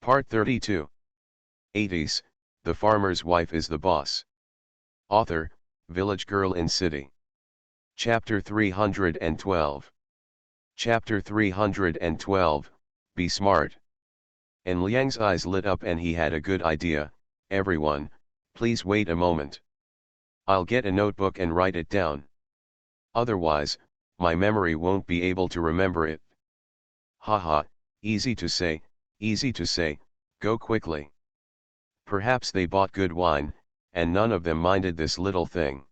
Part 32. 80s, The Farmer's Wife is the Boss. Author, Village Girl in City. Chapter 312. Chapter 312, Be Smart. En Liang's eyes lit up and he had a good idea. Everyone, please wait a moment. I'll get a notebook and write it down. Otherwise, my memory won't be able to remember it. Haha, easy to say, go quickly. Perhaps they bought good wine, and none of them minded this little thing.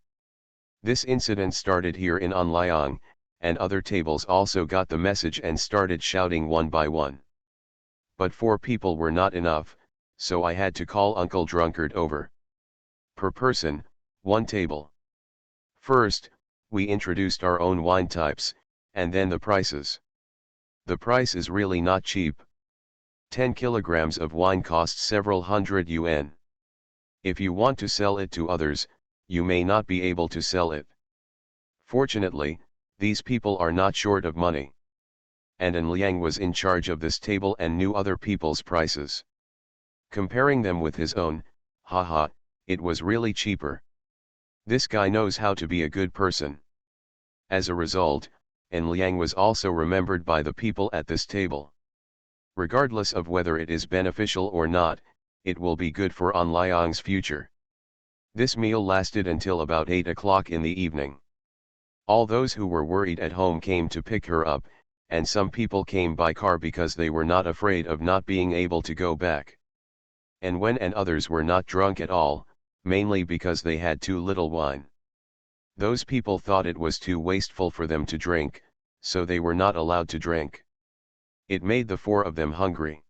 This incident started here in Anliang, and other tables also got the message and started shouting one by one. But 4 people were not enough, so I had to call Uncle Drunkard over. Per person, 1 table. First, we introduced our own wine types, and then the prices. The price is really not cheap. 10 kilograms of wine costs several hundred yuan. If you want to sell it to others, you may not be able to sell it. Fortunately, these people are not short of money. And En Liang was in charge of this table and knew other people's prices. Comparing them with his own, haha, it was really cheaper. This guy knows how to be a good person. As a result, En Liang was also remembered by the people at this table. Regardless of whether it is beneficial or not, it will be good for Anliang's future. This meal lasted until about 8 o'clock in the evening. All those who were worried at home came to pick her up, and some people came by car because they were not afraid of not being able to go back. And others were not drunk at all, mainly because they had too little wine. Those people thought it was too wasteful for them to drink, so they were not allowed to drink. It made the 4 of them hungry.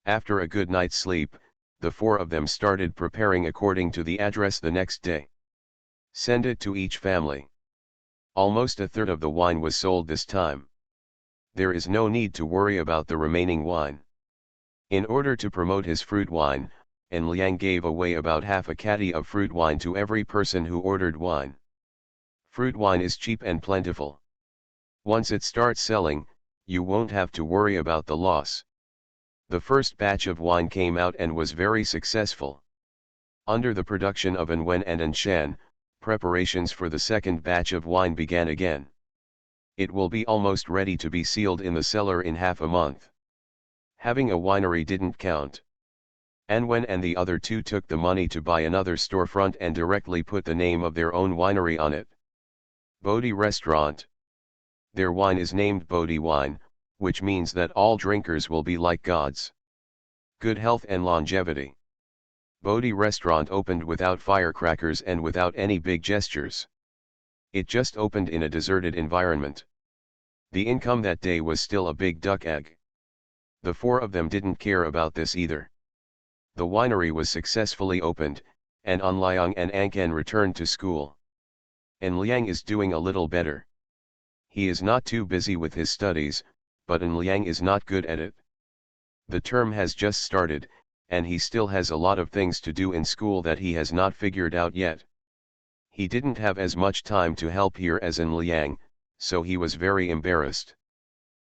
After a good night's sleep, the 4 of them started preparing according to the address the next day. Send it to each family. Almost a third of the wine was sold this time. There is no need to worry about the remaining wine. In order to promote his fruit wine, En Liang gave away about half a caddy of fruit wine to every person who ordered wine. Fruit wine is cheap and plentiful. Once it starts selling, you won't have to worry about the loss. The first batch of wine came out and was very successful. Under the production of En Wen and En Shan, preparations for the second batch of wine began again. It will be almost ready to be sealed in the cellar in half a month. Having a winery didn't count. En Wen and the other 2 took the money to buy another storefront and directly put the name of their own winery on it. Bodhi Restaurant. Their wine is named Bodhi wine, which means that all drinkers will be like gods. Good health and longevity. Bodhi Restaurant opened without firecrackers and without any big gestures. It just opened in a deserted environment. The income that day was still a big duck egg. The 4 of them didn't care about this either. The winery was successfully opened, and En Liang and Anken returned to school. En Liang is doing a little better. He is not too busy with his studies, but En Liang is not good at it. The term has just started, and he still has a lot of things to do in school that he has not figured out yet. He didn't have as much time to help here as En Liang, so he was very embarrassed.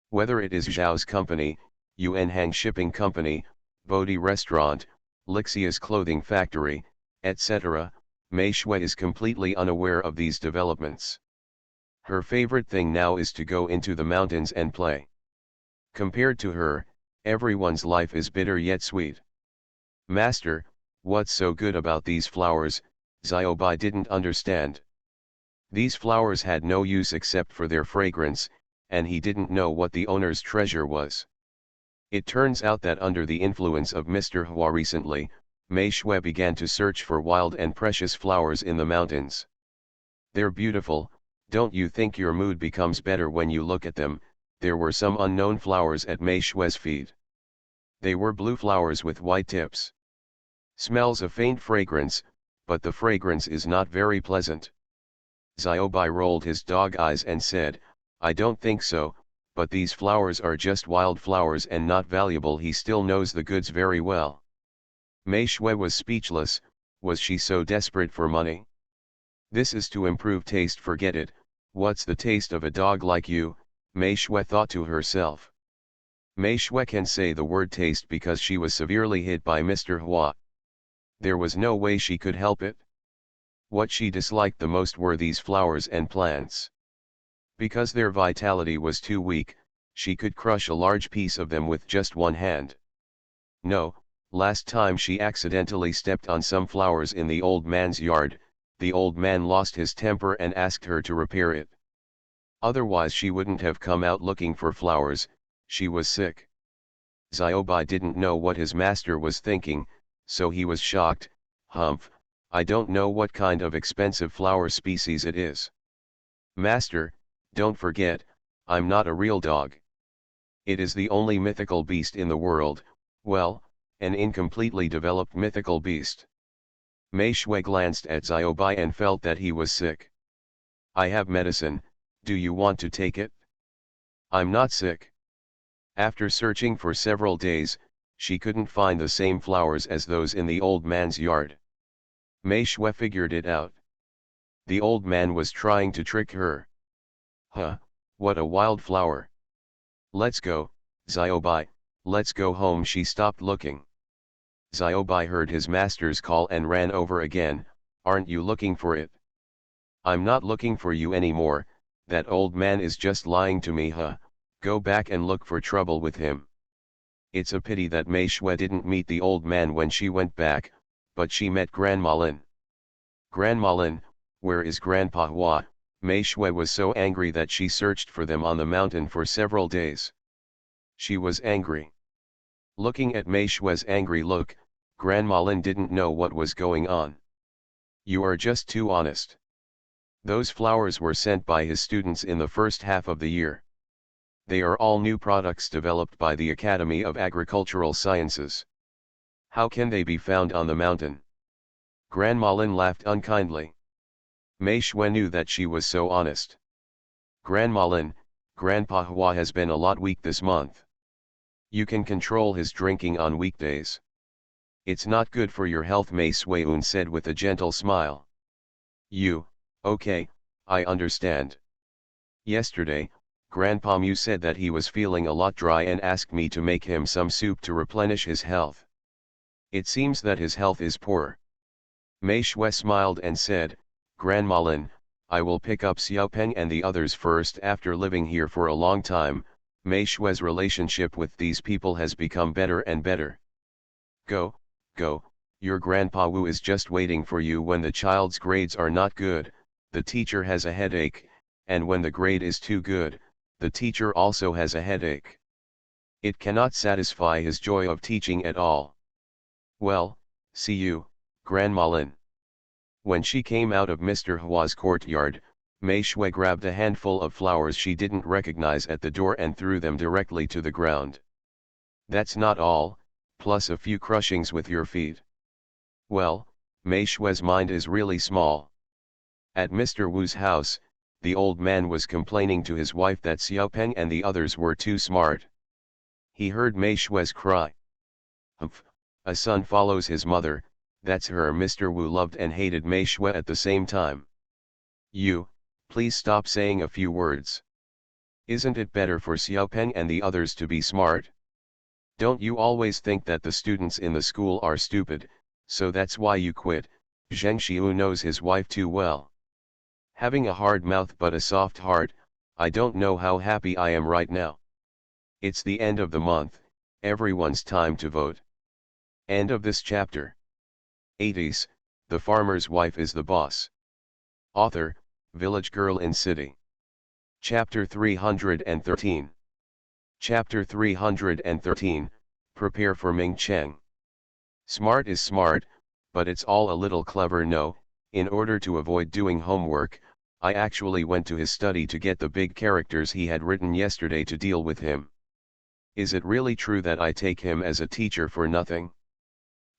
Whether it is Zhao's company, Yuan Hang Shipping Company, Bodhi Restaurant, Lixia's clothing factory, etc., Mei Shui is completely unaware of these developments. Her favorite thing now is to go into the mountains and play. Compared to her, everyone's life is bitter yet sweet. Master, what's so good about these flowers? Xiaobai didn't understand. These flowers had no use except for their fragrance, and he didn't know what the owner's treasure was. It turns out that under the influence of Mr. Hua recently, Mei Shui began to search for wild and precious flowers in the mountains. They're beautiful, don't you think your mood becomes better when you look at them? There were some unknown flowers at Mei Shui's feet. They were blue flowers with white tips. Smells a faint fragrance, but the fragrance is not very pleasant. Xiaobai rolled his dog eyes and said, I don't think so, but these flowers are just wild flowers and not valuable. He still knows the goods very well. Mei Shui was speechless. Was she so desperate for money? This is to improve taste. Forget it, what's the taste of a dog like you? Mei Shui thought to herself. Mei Shui can say the word taste because she was severely hit by Mr. Hua. There was no way she could help it. What she disliked the most were these flowers and plants. Because their vitality was too weak, she could crush a large piece of them with just one hand. No, last time she accidentally stepped on some flowers in the old man's yard, the old man lost his temper and asked her to repair it. Otherwise she wouldn't have come out looking for flowers, she was sick. Xiaobai didn't know what his master was thinking, so he was shocked. Humph, I don't know what kind of expensive flower species it is. Master, don't forget, I'm not a real dog. It is the only mythical beast in the world, well, an incompletely developed mythical beast. Mei Shui glanced at Xiaobai and felt that he was sick. I have medicine, do you want to take it? I'm not sick. After searching for several days, she couldn't find the same flowers as those in the old man's yard. Mei Shui figured it out. The old man was trying to trick her. Huh, what a wild flower. Let's go, Xiaobai, let's go home. She stopped looking. Xiaobai heard his master's call and ran over again. Aren't you looking for it? I'm not looking for you anymore, that old man is just lying to me. Go back and look for trouble with him. It's a pity that Mei Shui didn't meet the old man when she went back, but she met Grandma Lin. Grandma Lin, where is Grandpa Hua? Mei Shui was so angry that she searched for them on the mountain for several days. She was angry. Looking at Mei Shui's angry look, Grandma Lin didn't know what was going on. You are just too honest. Those flowers were sent by his students in the first half of the year. They are all new products developed by the Academy of Agricultural Sciences. How can they be found on the mountain? Grandma Lin laughed unkindly. Mei Shui knew that she was so honest. Grandma Lin, Grandpa Hua has been a lot weak this month. You can control his drinking on weekdays. It's not good for your health, Mei Shui said with a gentle smile. Okay, I understand. Yesterday, Grandpa Mu said that he was feeling a lot dry and asked me to make him some soup to replenish his health. It seems that his health is poor. Mei Shui smiled and said, Grandma Lin, I will pick up Xiaopeng and the others first. After living here for a long time, Mei Shui's relationship with these people has become better and better. Go, your Grandpa Wu is just waiting for you. When the child's grades are not good, the teacher has a headache, and when the grade is too good, the teacher also has a headache. It cannot satisfy his joy of teaching at all. Well, see you, Grandma Lin. When she came out of Mr. Hua's courtyard, Mei Shui grabbed a handful of flowers she didn't recognize at the door and threw them directly to the ground. That's not all, plus a few crushings with your feet. Well, Mei Shui's mind is really small. At Mr. Wu's house, the old man was complaining to his wife that Xiaopeng and the others were too smart. He heard Mei Shui's cry. Humph, a son follows his mother, that's her. Mr. Wu loved and hated Mei Shui at the same time. Please stop saying a few words. Isn't it better for Xiaopeng and the others to be smart? Don't you always think that the students in the school are stupid, so that's why you quit? Zheng Xiu knows his wife too well. Having a hard mouth but a soft heart, I don't know how happy I am right now. It's the end of the month, everyone's time to vote. End of this chapter. 80s, the farmer's wife is the boss. Author, Village Girl in City. Chapter 313. Chapter 313, Prepare for Ming Cheng. Smart is smart, but it's all a little clever. No, in order to avoid doing homework, I actually went to his study to get the big characters he had written yesterday to deal with him. Is it really true that I take him as a teacher for nothing?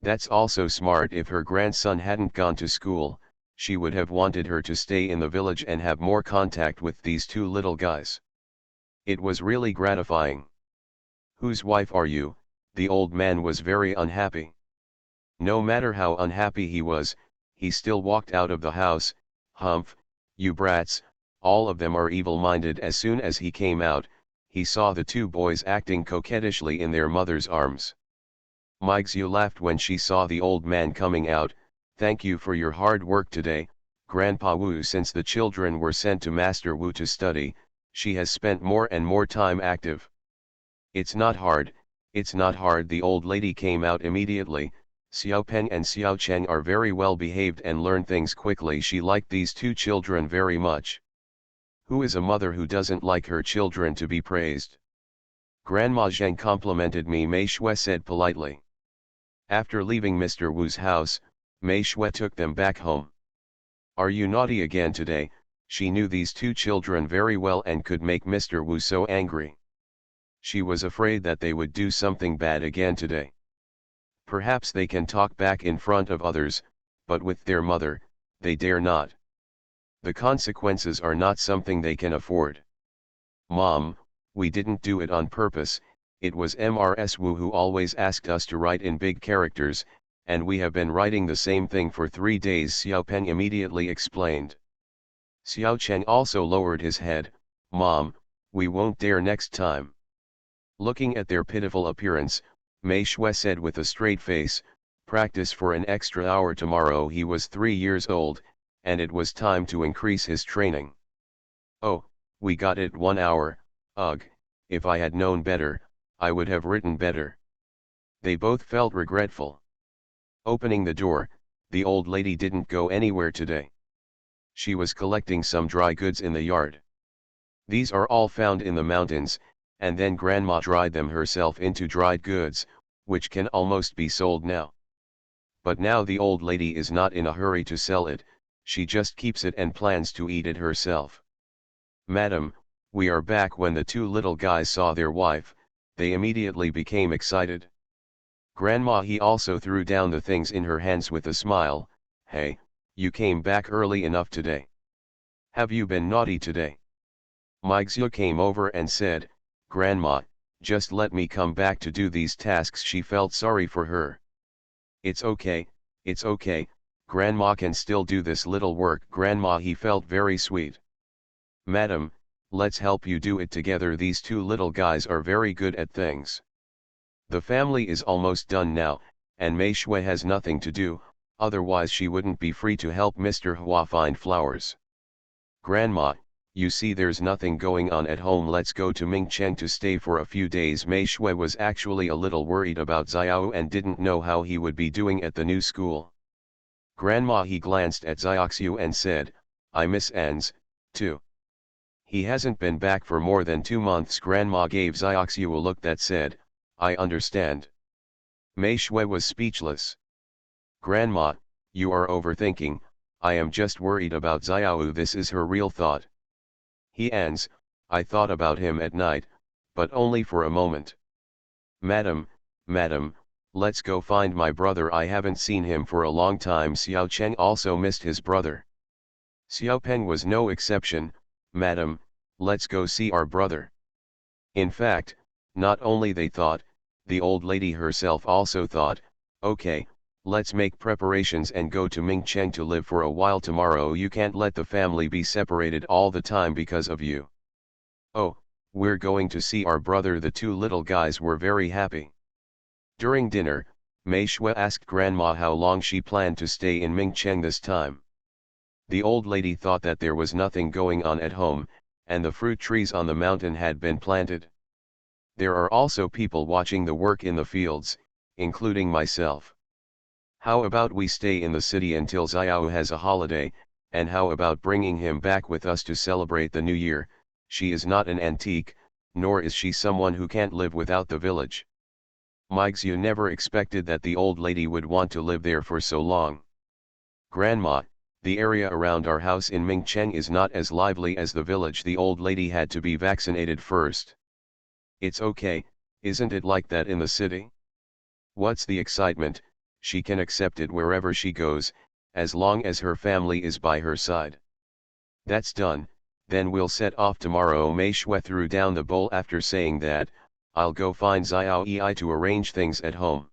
That's also smart. If her grandson hadn't gone to school, she would have wanted her to stay in the village and have more contact with these two little guys. It was really gratifying. Whose wife are you? The old man was very unhappy. No matter how unhappy he was, he still walked out of the house. Humph, you brats, all of them are evil-minded. As soon as he came out, he saw the two boys acting coquettishly in their mother's arms. Meixiu laughed when she saw the old man coming out. "Thank you for your hard work today, Grandpa Wu." Since the children were sent to Master Wu to study, she has spent more and more time active. "It's not hard, it's not hard." The old lady came out immediately. "Xiao Peng and Xiao Cheng are very well behaved and learn things quickly." She liked these two children very much. Who is a mother who doesn't like her children to be praised? Grandma Zheng complimented me, Mei Shui said politely. After leaving Mr. Wu's house, Mei Shui took them back home. "Are you naughty again today?" She knew these two children very well and could make Mr. Wu so angry. She was afraid that they would do something bad again today. Perhaps they can talk back in front of others, but with their mother, they dare not. The consequences are not something they can afford. "Mom, we didn't do it on purpose. It was Mrs. Wu who always asked us to write in big characters, and we have been writing the same thing for 3 days," Xiao Peng immediately explained. Xiao Cheng also lowered his head. "Mom, we won't dare next time." Looking at their pitiful appearance, Mei Shui said with a straight face, "Practice for an extra hour tomorrow." He was 3 years old, and it was time to increase his training. "Oh, we got it 1 hour, ugh, if I had known better, I would have written better." They both felt regretful. Opening the door, the old lady didn't go anywhere today. She was collecting some dry goods in the yard. These are all found in the mountains, and then Grandma dried them herself into dried goods, which can almost be sold now. But now the old lady is not in a hurry to sell it, she just keeps it and plans to eat it herself. "Madam, we are back." When the two little guys saw their wife, they immediately became excited. Grandma he also threw down the things in her hands with a smile. "Hey, you came back early enough today. Have you been naughty today?" Meixiu came over and said, "Grandma, just let me come back to do these tasks." She felt sorry for her. It's okay, Grandma can still do this little work." Grandma he felt very sweet. "Madam, let's help you do it together." These two little guys are very good at things. The family is almost done now, and Mei Shui has nothing to do, otherwise she wouldn't be free to help Mr. Hua find flowers. "Grandma, you see there's nothing going on at home. Let's go to Mingcheng to stay for a few days." Mei Shui was actually a little worried about Xiao and didn't know how he would be doing at the new school. Grandma he glanced at Xiaoxiu and said, "I miss Ans, too. He hasn't been back for more than 2 months." Grandma gave Xiaoxiu a look that said, "I understand." Mei Shui was speechless. "Grandma, you are overthinking. I am just worried about Xiao." This is her real thought. "He Ans, I thought about him at night, but only for a moment." Madam, let's go find my brother. I haven't seen him for a long time." Xiao Cheng also missed his brother. Xiao Peng was no exception. "Madam, let's go see our brother." In fact, not only they thought, the old lady herself also thought, "Okay, let's make preparations and go to Mingcheng to live for a while tomorrow. You can't let the family be separated all the time because of you." "Oh, we're going to see our brother." The two little guys were very happy. During dinner, Mei Shui asked Grandma how long she planned to stay in Mingcheng this time. The old lady thought that there was nothing going on at home, and the fruit trees on the mountain had been planted. There are also people watching the work in the fields, including myself. How about we stay in the city until Xiao has a holiday, and how about bringing him back with us to celebrate the new year? She is not an antique, nor is she someone who can't live without the village. Meixiu never expected that the old lady would want to live there for so long. "Grandma, the area around our house in Mingcheng is not as lively as the village. The old lady had to be vaccinated first." "It's okay, isn't it like that in the city? What's the excitement? She can accept it wherever she goes, as long as her family is by her side." "That's done, then we'll set off tomorrow." Mei Shui threw down the bowl after saying that, "I'll go find Xiao Yi to arrange things at home."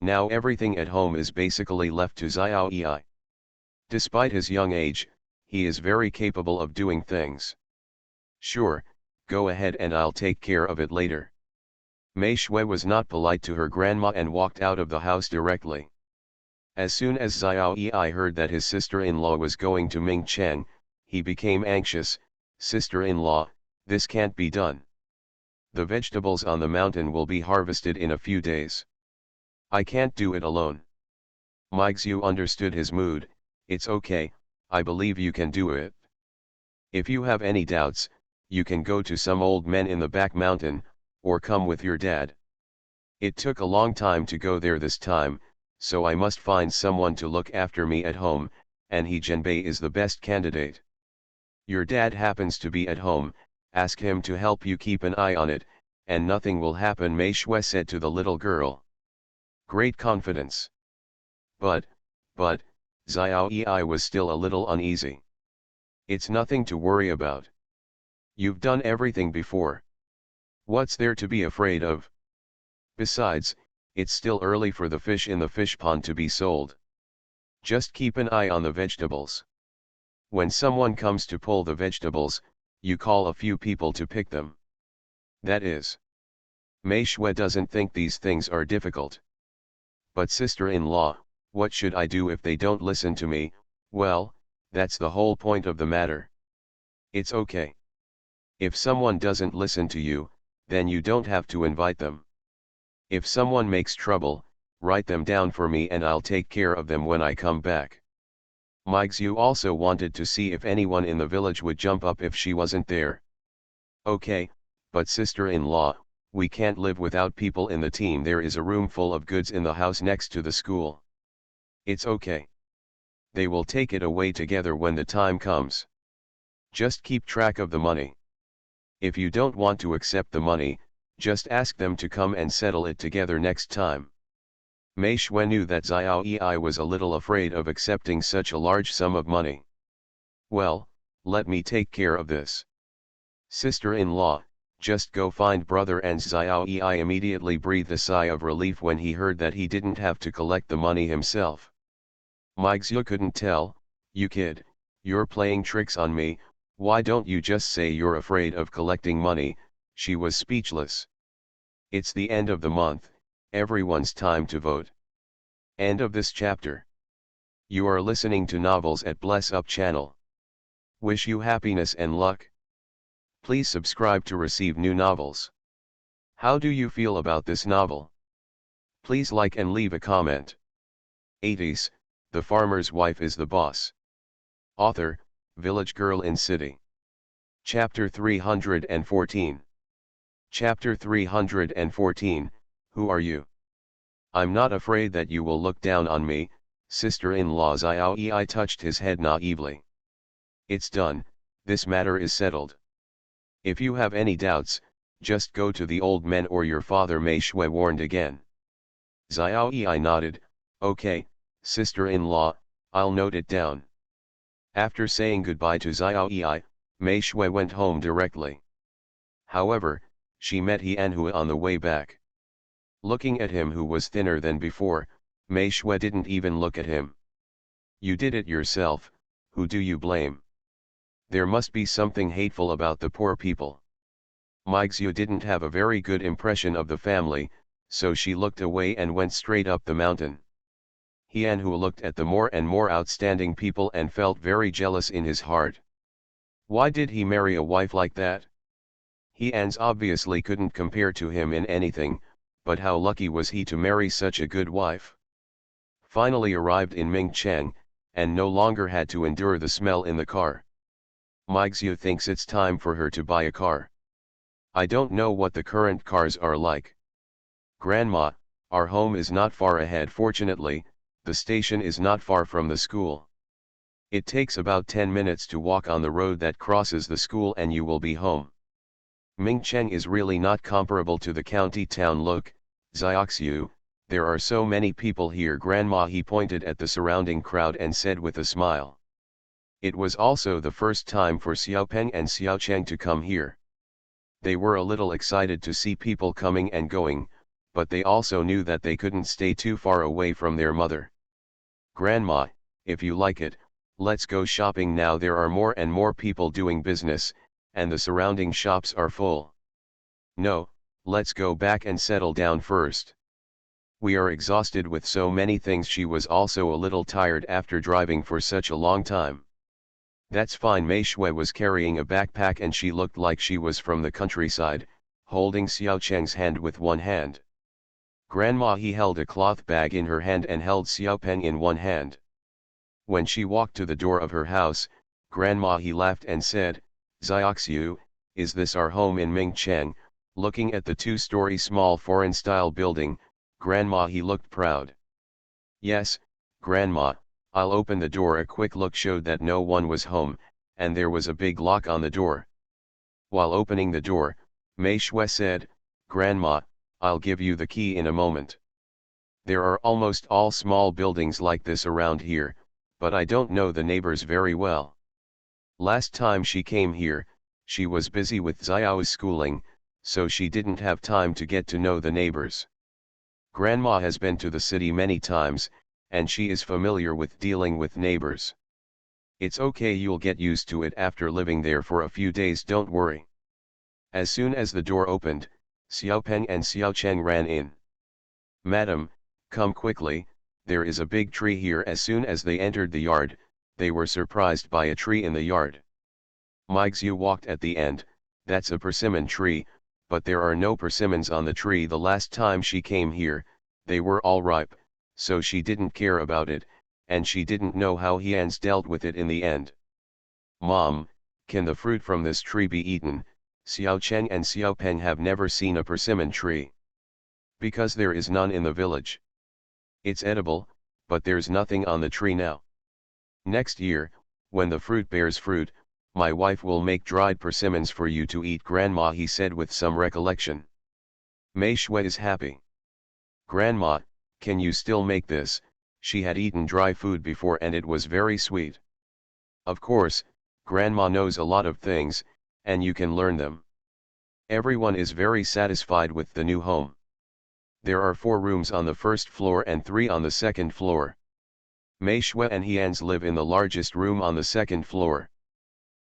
Now everything at home is basically left to Xiao Yi. Despite his young age, he is very capable of doing things. Sure, go ahead and I'll take care of it later. Mei Shui was not polite to her grandma and walked out of the house directly. As soon as Xiao Yi heard that his sister-in-law was going to Ming Cheng, he became anxious. Sister-in-law, this can't be done. The vegetables on the mountain will be harvested in a few days. I can't do it alone. Meixiu understood his mood. It's okay, I believe you can do it. If you have any doubts, you can go to some old men in the back mountain, or come with your dad. It took a long time to go there this time, so I must find someone to look after me at home, and he Zhenbei is the best candidate. Your dad happens to be at home, ask him to help you keep an eye on it, and nothing will happen, Mei Shui said to the little girl. Great confidence. But, Xiao Yi was still a little uneasy. It's nothing to worry about. You've done everything before. What's there to be afraid of? Besides, it's still early for the fish in the fish pond to be sold. Just keep an eye on the vegetables. When someone comes to pull the vegetables, you call a few people to pick them. That is. Mei Shui doesn't think these things are difficult. But sister-in-law, what should I do if they don't listen to me? Well, that's the whole point of the matter. It's okay. If someone doesn't listen to you, then you don't have to invite them. If someone makes trouble, write them down for me and I'll take care of them when I come back. Meixiu also wanted to see if anyone in the village would jump up if she wasn't there. Okay, but sister-in-law, we can't live without people in the team. There is a room full of goods in the house next to the school. It's okay. They will take it away together when the time comes. Just keep track of the money. If you don't want to accept the money, just ask them to come and settle it together next time. Mei Shui knew that Xiao Yi was a little afraid of accepting such a large sum of money. Well, let me take care of this. Sister-in-law, just go find brother. And Xiao Yi immediately breathed a sigh of relief when he heard that he didn't have to collect the money himself. Meixiu couldn't tell. You kid, you're playing tricks on me, why don't you just say you're afraid of collecting money? She was speechless. It's the end of the month, everyone's time to vote. End of this chapter. You are listening to Novels at Bless Up channel. Wish you happiness and luck. Please subscribe to receive new novels. How do you feel about this novel? Please like and leave a comment. 80s, The Farmer's Wife is the Boss. Author, Village Girl in City. Chapter 314. Chapter 314, Who are you? I'm not afraid that you will look down on me, sister-in-law. Xiao Yi touched his head naively. It's done, this matter is settled. If you have any doubts, just go to the old men or your father, Mei Shui warned again. Xiao Yi nodded, okay, sister-in-law, I'll note it down. After saying goodbye to Xiao Yi, Mei Shui went home directly. However, she met He Anhui on the way back. Looking at him, who was thinner than before, Mei Shui didn't even look at him. You did it yourself, who do you blame? There must be something hateful about the poor people. Meixiu didn't have a very good impression of the family, so she looked away and went straight up the mountain. He Anhui looked at the more and more outstanding people and felt very jealous in his heart. Why did he marry a wife like that? He An's obviously couldn't compare to him in anything, but how lucky was he to marry such a good wife? Finally arrived in Mingcheng, and no longer had to endure the smell in the car. Meixiu thinks it's time for her to buy a car. I don't know what the current cars are like. Grandma, our home is not far ahead. Fortunately, the station is not far from the school. It takes about 10 minutes to walk on the road that crosses the school and you will be home. Mingcheng is really not comparable to the county town look, Xiaoxiu, there are so many people here. Grandma, he pointed at the surrounding crowd and said with a smile. It was also the first time for Xiaopeng and Xiaocheng to come here. They were a little excited to see people coming and going, but they also knew that they couldn't stay too far away from their mother. Grandma, if you like it, let's go shopping now. There are more and more people doing business, and the surrounding shops are full. No, let's go back and settle down first. We are exhausted with so many things. She was also a little tired after driving for such a long time. That's fine. Mei Shui was carrying a backpack and she looked like she was from the countryside, holding Xiao Cheng's hand with one hand. Grandma he held a cloth bag in her hand and held Xiao Peng in one hand. When she walked to the door of her house, Grandma he laughed and said, "Xiaoxiu, is this our home in Mingcheng?" Looking at the two-story small foreign-style building, Grandma he looked proud. "Yes, Grandma, I'll open the door." A quick look showed that no one was home, and there was a big lock on the door. While opening the door, Mei Shui said, "Grandma, I'll give you the key in a moment. There are almost all small buildings like this around here, but I don't know the neighbors very well. Last time she came here, she was busy with Xiao's schooling, so she didn't have time to get to know the neighbors. Grandma has been to the city many times, and she is familiar with dealing with neighbors. It's okay, you'll get used to it after living there for a few days, don't worry." As soon as the door opened, Xiao Peng and Xiao Cheng ran in. "Madam, come quickly, there is a big tree here." As soon as they entered the yard, they were surprised by a tree in the yard. Meixiu walked at the end. "That's a persimmon tree, but there are no persimmons on the tree. The last time she came here, they were all ripe, so she didn't care about it, and she didn't know how Hians dealt with it in the end." "Mom, can the fruit from this tree be eaten?" Xiao Cheng and Xiao Peng have never seen a persimmon tree. "Because there is none in the village. It's edible, but there's nothing on the tree now. Next year, when the fruit bears fruit, my wife will make dried persimmons for you to eat." Grandma he said with some recollection. Mei Shui is happy. "Grandma, can you still make this?" She had eaten dry food before and it was very sweet. "Of course, Grandma knows a lot of things, and you can learn them." Everyone is very satisfied with the new home. There are 4 rooms on the first floor and 3 on the second floor. Mei Shui and Hians live in the largest room on the second floor.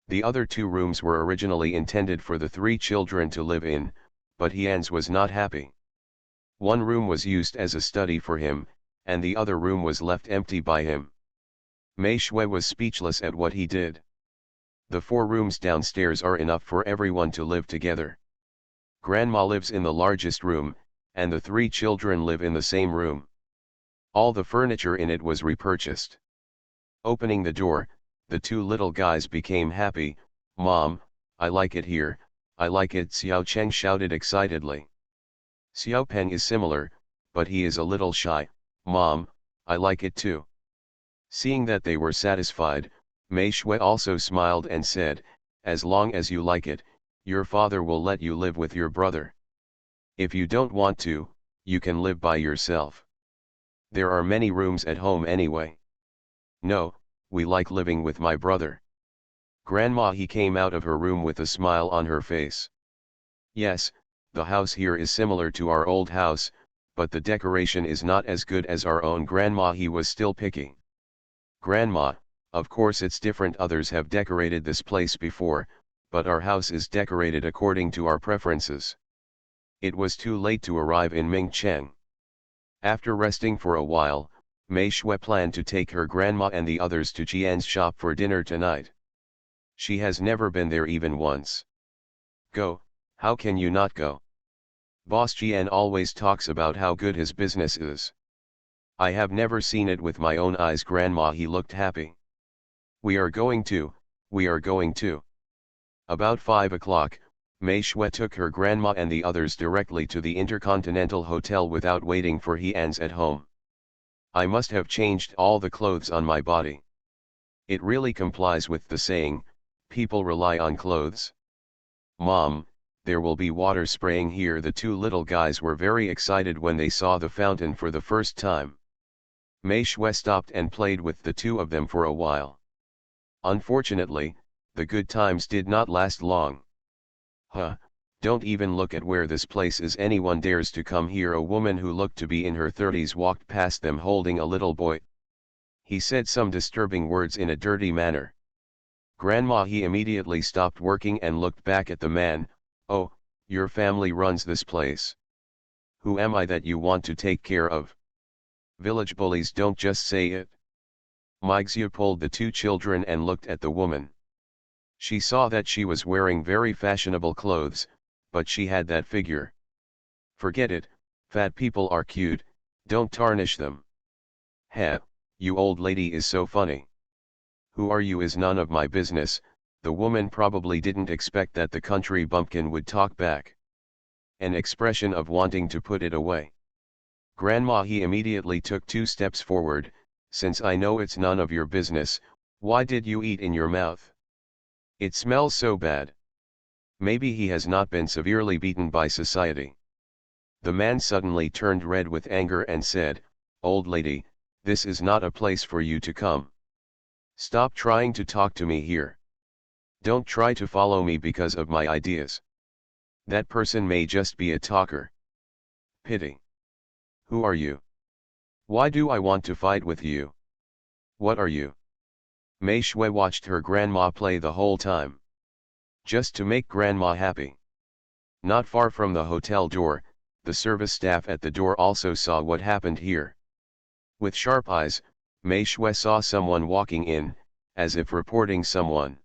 The other 2 rooms were originally intended for the 3 children to live in, but Hians was not happy. One room was used as a study for him, and the other room was left empty by him. Mei Shui was speechless at what he did. The 4 rooms downstairs are enough for everyone to live together. Grandma lives in the largest room, and the 3 children live in the same room. All the furniture in it was repurchased. Opening the door, the 2 little guys became happy. "Mom, I like it here, I like it," Xiao Cheng shouted excitedly. Xiao Peng is similar, but he is a little shy. "Mom, I like it too." Seeing that they were satisfied, Mei Shui also smiled and said, "As long as you like it, your father will let you live with your brother. If you don't want to, you can live by yourself. There are many rooms at home anyway." "No, we like living with my brother." Grandma he came out of her room with a smile on her face. "Yes, the house here is similar to our old house, but the decoration is not as good as our own." Grandma he was still picky. "Grandma, of course it's different, others have decorated this place before, but our house is decorated according to our preferences." It was too late to arrive in Mingcheng. After resting for a while, Mei Shui planned to take her grandma and the others to Jian's shop for dinner tonight. She has never been there even once. "Go, how can you not go? Boss Jian always talks about how good his business is. I have never seen it with my own eyes." Grandma he looked happy. We are going to." About 5 o'clock, Mei Shui took her grandma and the others directly to the Intercontinental Hotel without waiting for Hians at home. "I must have changed all the clothes on my body. It really complies with the saying, people rely on clothes." "Mom, there will be water spraying here." The 2 little guys were very excited when they saw the fountain for the first time. Mei Shui stopped and played with the 2 of them for a while. Unfortunately, the good times did not last long. "Huh, don't even look at where this place is. Anyone dares to come here." A woman who looked to be in her 30s walked past them holding a little boy. He said some disturbing words in a dirty manner. Grandma, he immediately stopped working and looked back at the man. Oh, your family runs this place. Who am I that you want to take care of? Village bullies don't just say it. Mygzia pulled the two children and looked at the woman. She saw that she was wearing very fashionable clothes, but she had that figure. Forget it, fat people are cute, don't tarnish them. Heh, you old lady is so funny. Who are you is none of my business. The woman probably didn't expect that the country bumpkin would talk back. An expression of wanting to put it away. Grandma, he immediately took 2 steps forward. Since I know it's none of your business, why did you eat in your mouth? It smells so bad. Maybe he has not been severely beaten by society. The man suddenly turned red with anger and said, Old lady, this is not a place for you to come. Stop trying to talk to me here. Don't try to follow me because of my ideas. That person may just be a talker. Pity. Who are you? Why do I want to fight with you? What are you? Mei Shui watched her grandma play the whole time. Just to make grandma happy. Not far from the hotel door, the service staff at the door also saw what happened here. With sharp eyes, Mei Shui saw someone walking in, as if reporting someone.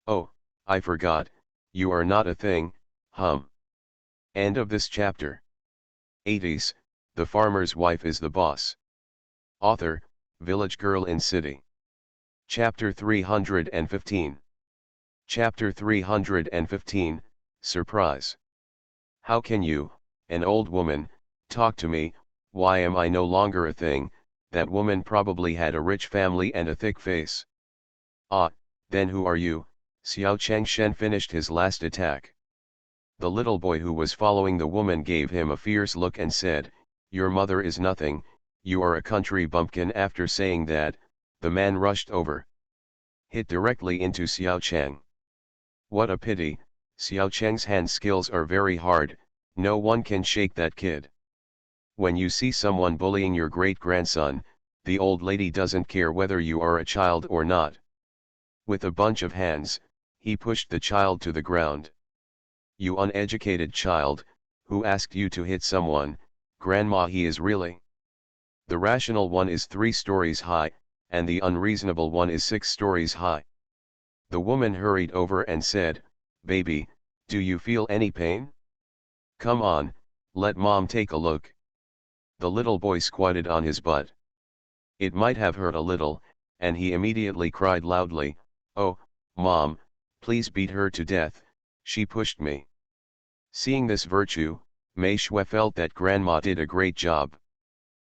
Oh, I forgot, you are not a thing, End of this chapter. 80s, The Farmer's Wife is the Boss. Author, Village Girl in City. Chapter 315. Chapter 315, Surprise. How can you, an old woman, talk to me? Why am I no longer a thing? That woman probably had a rich family and a thick face. Ah, then who are you? Xiao Changshen finished his last attack. The little boy who was following the woman gave him a fierce look and said, Your mother is nothing, you are a country bumpkin. After saying that, the man rushed over. Hit directly into Xiao Chang. What a pity, Xiao Chang's hand skills are very hard, no one can shake that kid. When you see someone bullying your great-grandson, the old lady doesn't care whether you are a child or not. With a bunch of hands, he pushed the child to the ground. You uneducated child, who asked you to hit someone? Grandma, he is really. The rational one is 3 stories high, and the unreasonable one is 6 stories high. The woman hurried over and said, Baby, do you feel any pain? Come on, let mom take a look. The little boy squatted on his butt. It might have hurt a little, and he immediately cried loudly, Oh, Mom, please beat her to death, she pushed me. Seeing this virtue, Mei Shui felt that Grandma did a great job.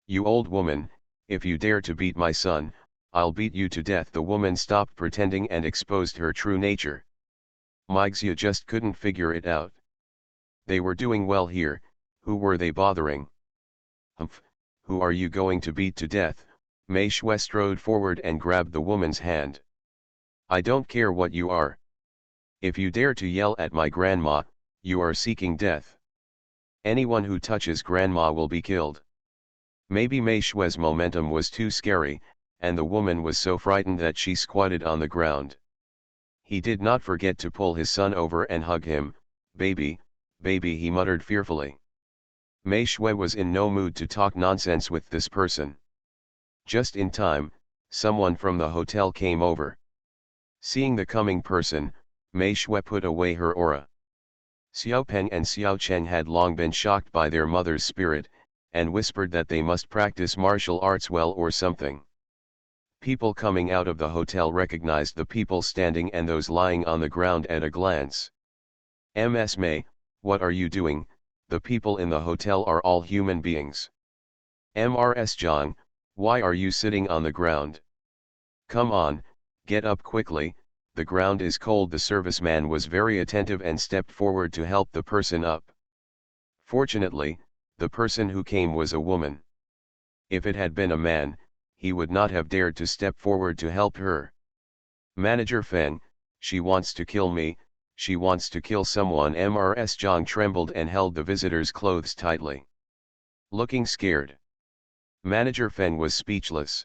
You old woman, if you dare to beat my son, I'll beat you to death. The woman stopped pretending and exposed her true nature. Mygzia just couldn't figure it out. They were doing well here, who were they bothering? Humph, who are you going to beat to death? Mei Shui strode forward and grabbed the woman's hand. I don't care what you are. If you dare to yell at my grandma, you are seeking death. Anyone who touches grandma will be killed. Maybe Mei Shui's momentum was too scary, and the woman was so frightened that she squatted on the ground. He did not forget to pull his son over and hug him. Baby, baby, he muttered fearfully. Mei Shui was in no mood to talk nonsense with this person. Just in time, someone from the hotel came over. Seeing the coming person, Mei Shui put away her aura. Xiao Peng and Xiao Cheng had long been shocked by their mother's spirit, and whispered that they must practice martial arts well or something. People coming out of the hotel recognized the people standing and those lying on the ground at a glance. Ms. Mei, what are you doing? The people in the hotel are all human beings. Mrs. Zhang, why are you sitting on the ground? Come on, get up quickly, the ground is cold. The serviceman was very attentive and stepped forward to help the person up. Fortunately, the person who came was a woman. If it had been a man, he would not have dared to step forward to help her. Manager Feng, she wants to kill me, she wants to kill someone. Mrs. Zhang trembled and held the visitor's clothes tightly. Looking scared. Manager Feng was speechless.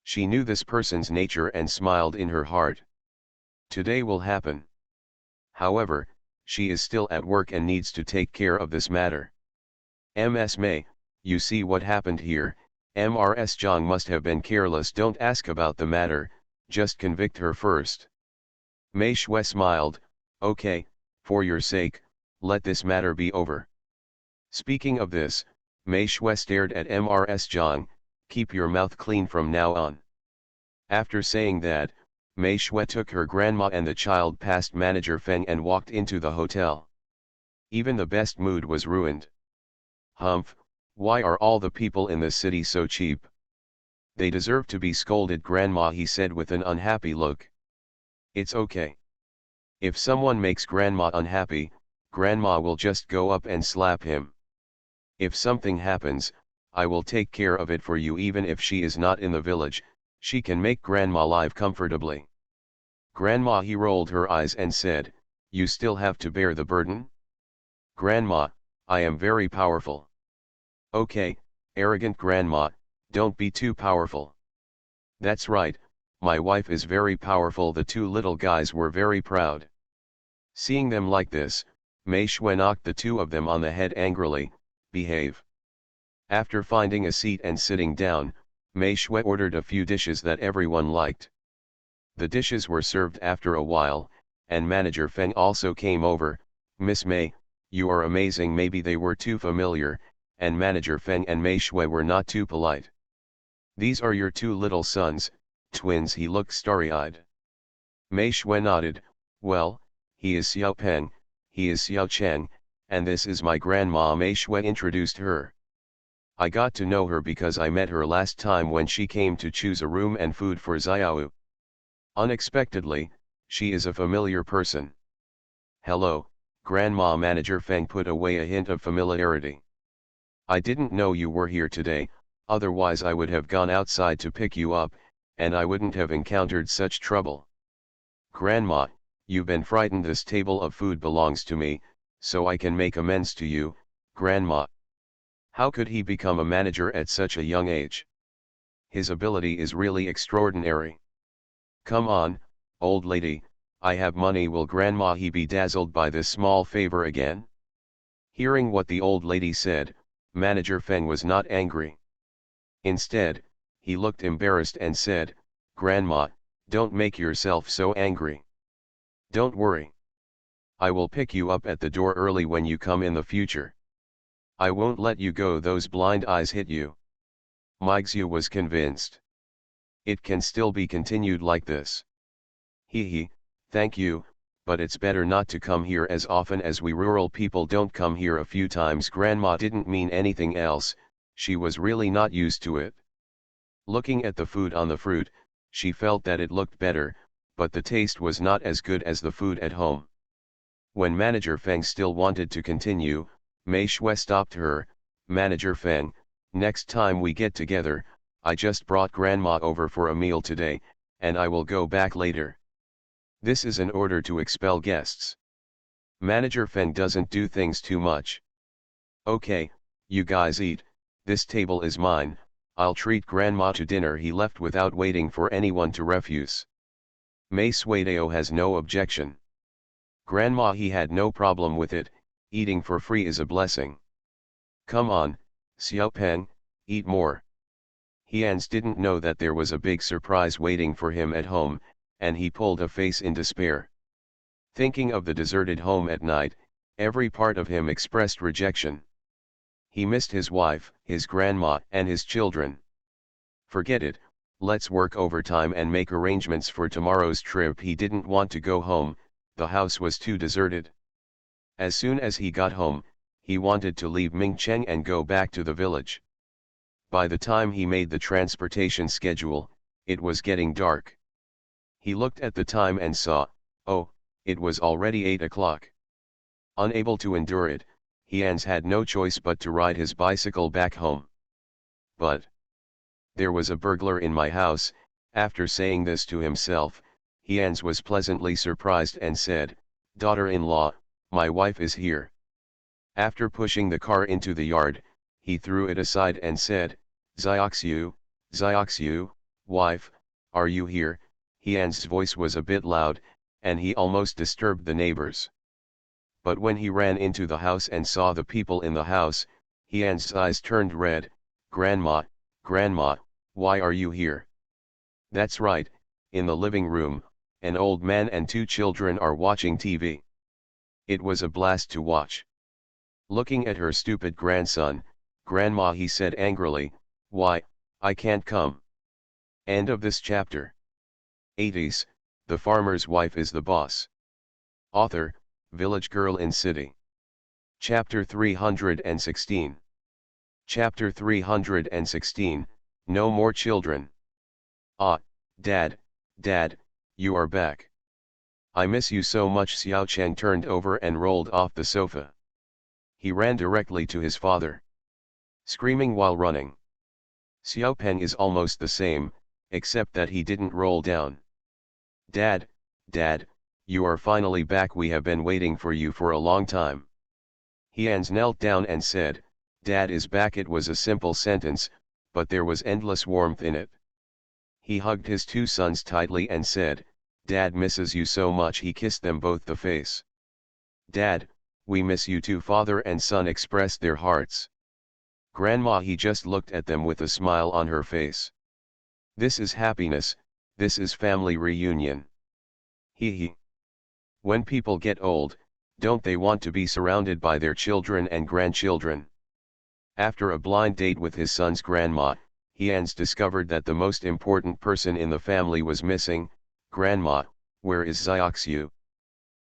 She knew this person's nature and smiled in her heart. Today will happen. However, she is still at work and needs to take care of this matter. Ms. May, you see what happened here. Mrs. Zhang must have been careless. Don't ask about the matter, just convict her first. Mei Shui smiled, okay, for your sake, let this matter be over. Speaking of this, Mei Shui stared at Mrs. Zhang, keep your mouth clean from now on. After saying that, Mei Shui took her grandma and the child past Manager Feng and walked into the hotel. Even the best mood was ruined. Humph, why are all the people in this city so cheap? They deserve to be scolded, Grandma, he said with an unhappy look. It's okay. If someone makes Grandma unhappy, Grandma will just go up and slap him. If something happens, I will take care of it for you. Even if she is not in the village, she can make Grandma live comfortably. Grandma, he rolled her eyes and said, you still have to bear the burden? Grandma, I am very powerful. Okay, arrogant Grandma, don't be too powerful. That's right, my wife is very powerful. The two little guys were very proud. Seeing them like this, Mei Shui knocked the two of them on the head angrily, behave. After finding a seat and sitting down, Mei Shui ordered a few dishes that everyone liked. The dishes were served after a while, and Manager Feng also came over. Miss Mei, you are amazing. Maybe they were too familiar, and Manager Feng and Mei Shui were not too polite. These are your two little sons, twins. He looked starry-eyed. Mei Shui nodded, well, he is Xiao Peng, he is Xiao Cheng, and this is my grandma. Mei Shui introduced her. I got to know her because I met her last time when she came to choose a room and food for Xiao. Unexpectedly, she is a familiar person. Hello, Grandma. Manager Feng put away a hint of familiarity. I didn't know you were here today, otherwise I would have gone outside to pick you up, and I wouldn't have encountered such trouble. Grandma, you've been frightened. This table of food belongs to me, so I can make amends to you, Grandma. How could he become a manager at such a young age? His ability is really extraordinary. Come on, old lady, I have money. Will Grandma he be dazzled by this small favor again? Hearing what the old lady said, Manager Feng was not angry. Instead, he looked embarrassed and said, Grandma, don't make yourself so angry. Don't worry. I will pick you up at the door early when you come in the future. I won't let you go. Those blind eyes hit you. Mixu was convinced. It can still be continued like this. Hee, thank you, but it's better not to come here as often as we rural people don't come here a few times. Grandma didn't mean anything else, she was really not used to it. Looking at the food on the fruit, she felt that it looked better, but the taste was not as good as the food at home. When Manager Feng still wanted to continue, Mei Shui stopped her. Manager Feng, next time we get together, I just brought Grandma over for a meal today, and I will go back later. This is an order to expel guests. Manager Feng doesn't do things too much. Okay, you guys eat, this table is mine, I'll treat Grandma to dinner. He left without waiting for anyone to refuse. Mei Suidao has no objection. Grandma he had no problem with it, eating for free is a blessing. Come on, Xiao Peng, eat more. Hians didn't know that there was a big surprise waiting for him at home, and he pulled a face in despair. Thinking of the deserted home at night, every part of him expressed rejection. He missed his wife, his grandma, and his children. Forget it, let's work overtime and make arrangements for tomorrow's trip. He didn't want to go home, the house was too deserted. As soon as he got home, he wanted to leave Mingcheng and go back to the village. By the time he made the transportation schedule, it was getting dark. He looked at the time and saw, oh, it was already 8 o'clock. Unable to endure it, Hians had no choice but to ride his bicycle back home. But there was a burglar in my house. After saying this to himself, Hians was pleasantly surprised and said, daughter-in-law, my wife is here. After pushing the car into the yard, he threw it aside and said, Zioxiu, wife, are you here? Hian's voice was a bit loud, and he almost disturbed the neighbors. But when he ran into the house and saw the people in the house, Hyan's eyes turned red. "Grandma, Grandma, why are you here?" "That's right, in the living room, an old man and two children are watching TV." It was a blast to watch. Looking at her stupid grandson, "Grandma," he said angrily, "why, I can't come." End of this chapter. 80s, The Farmer's Wife is the Boss. Author, Village Girl in City. Chapter 316. Chapter 316, No More Children. "Ah, Dad, Dad, you are back. I miss you so much." Xiao Cheng turned over and rolled off the sofa. He ran directly to his father, screaming while running. Xiao Peng is almost the same, except that he didn't roll down. "Dad, Dad, you are finally back. We have been waiting for you for a long time." Hyan's knelt down and said, "Dad is back." It was a simple sentence, but there was endless warmth in it. He hugged his two sons tightly and said, "Dad misses you so much." He kissed them both the face. "Dad, we miss you too." Father and son expressed their hearts. Grandma, he just looked at them with a smile on her face. This is happiness, this is family reunion. Hee hee. When people get old, don't they want to be surrounded by their children and grandchildren? After a blind date with his son's grandma, Hyan's discovered that the most important person in the family was missing. "Grandma, where is Xiaoxiu?"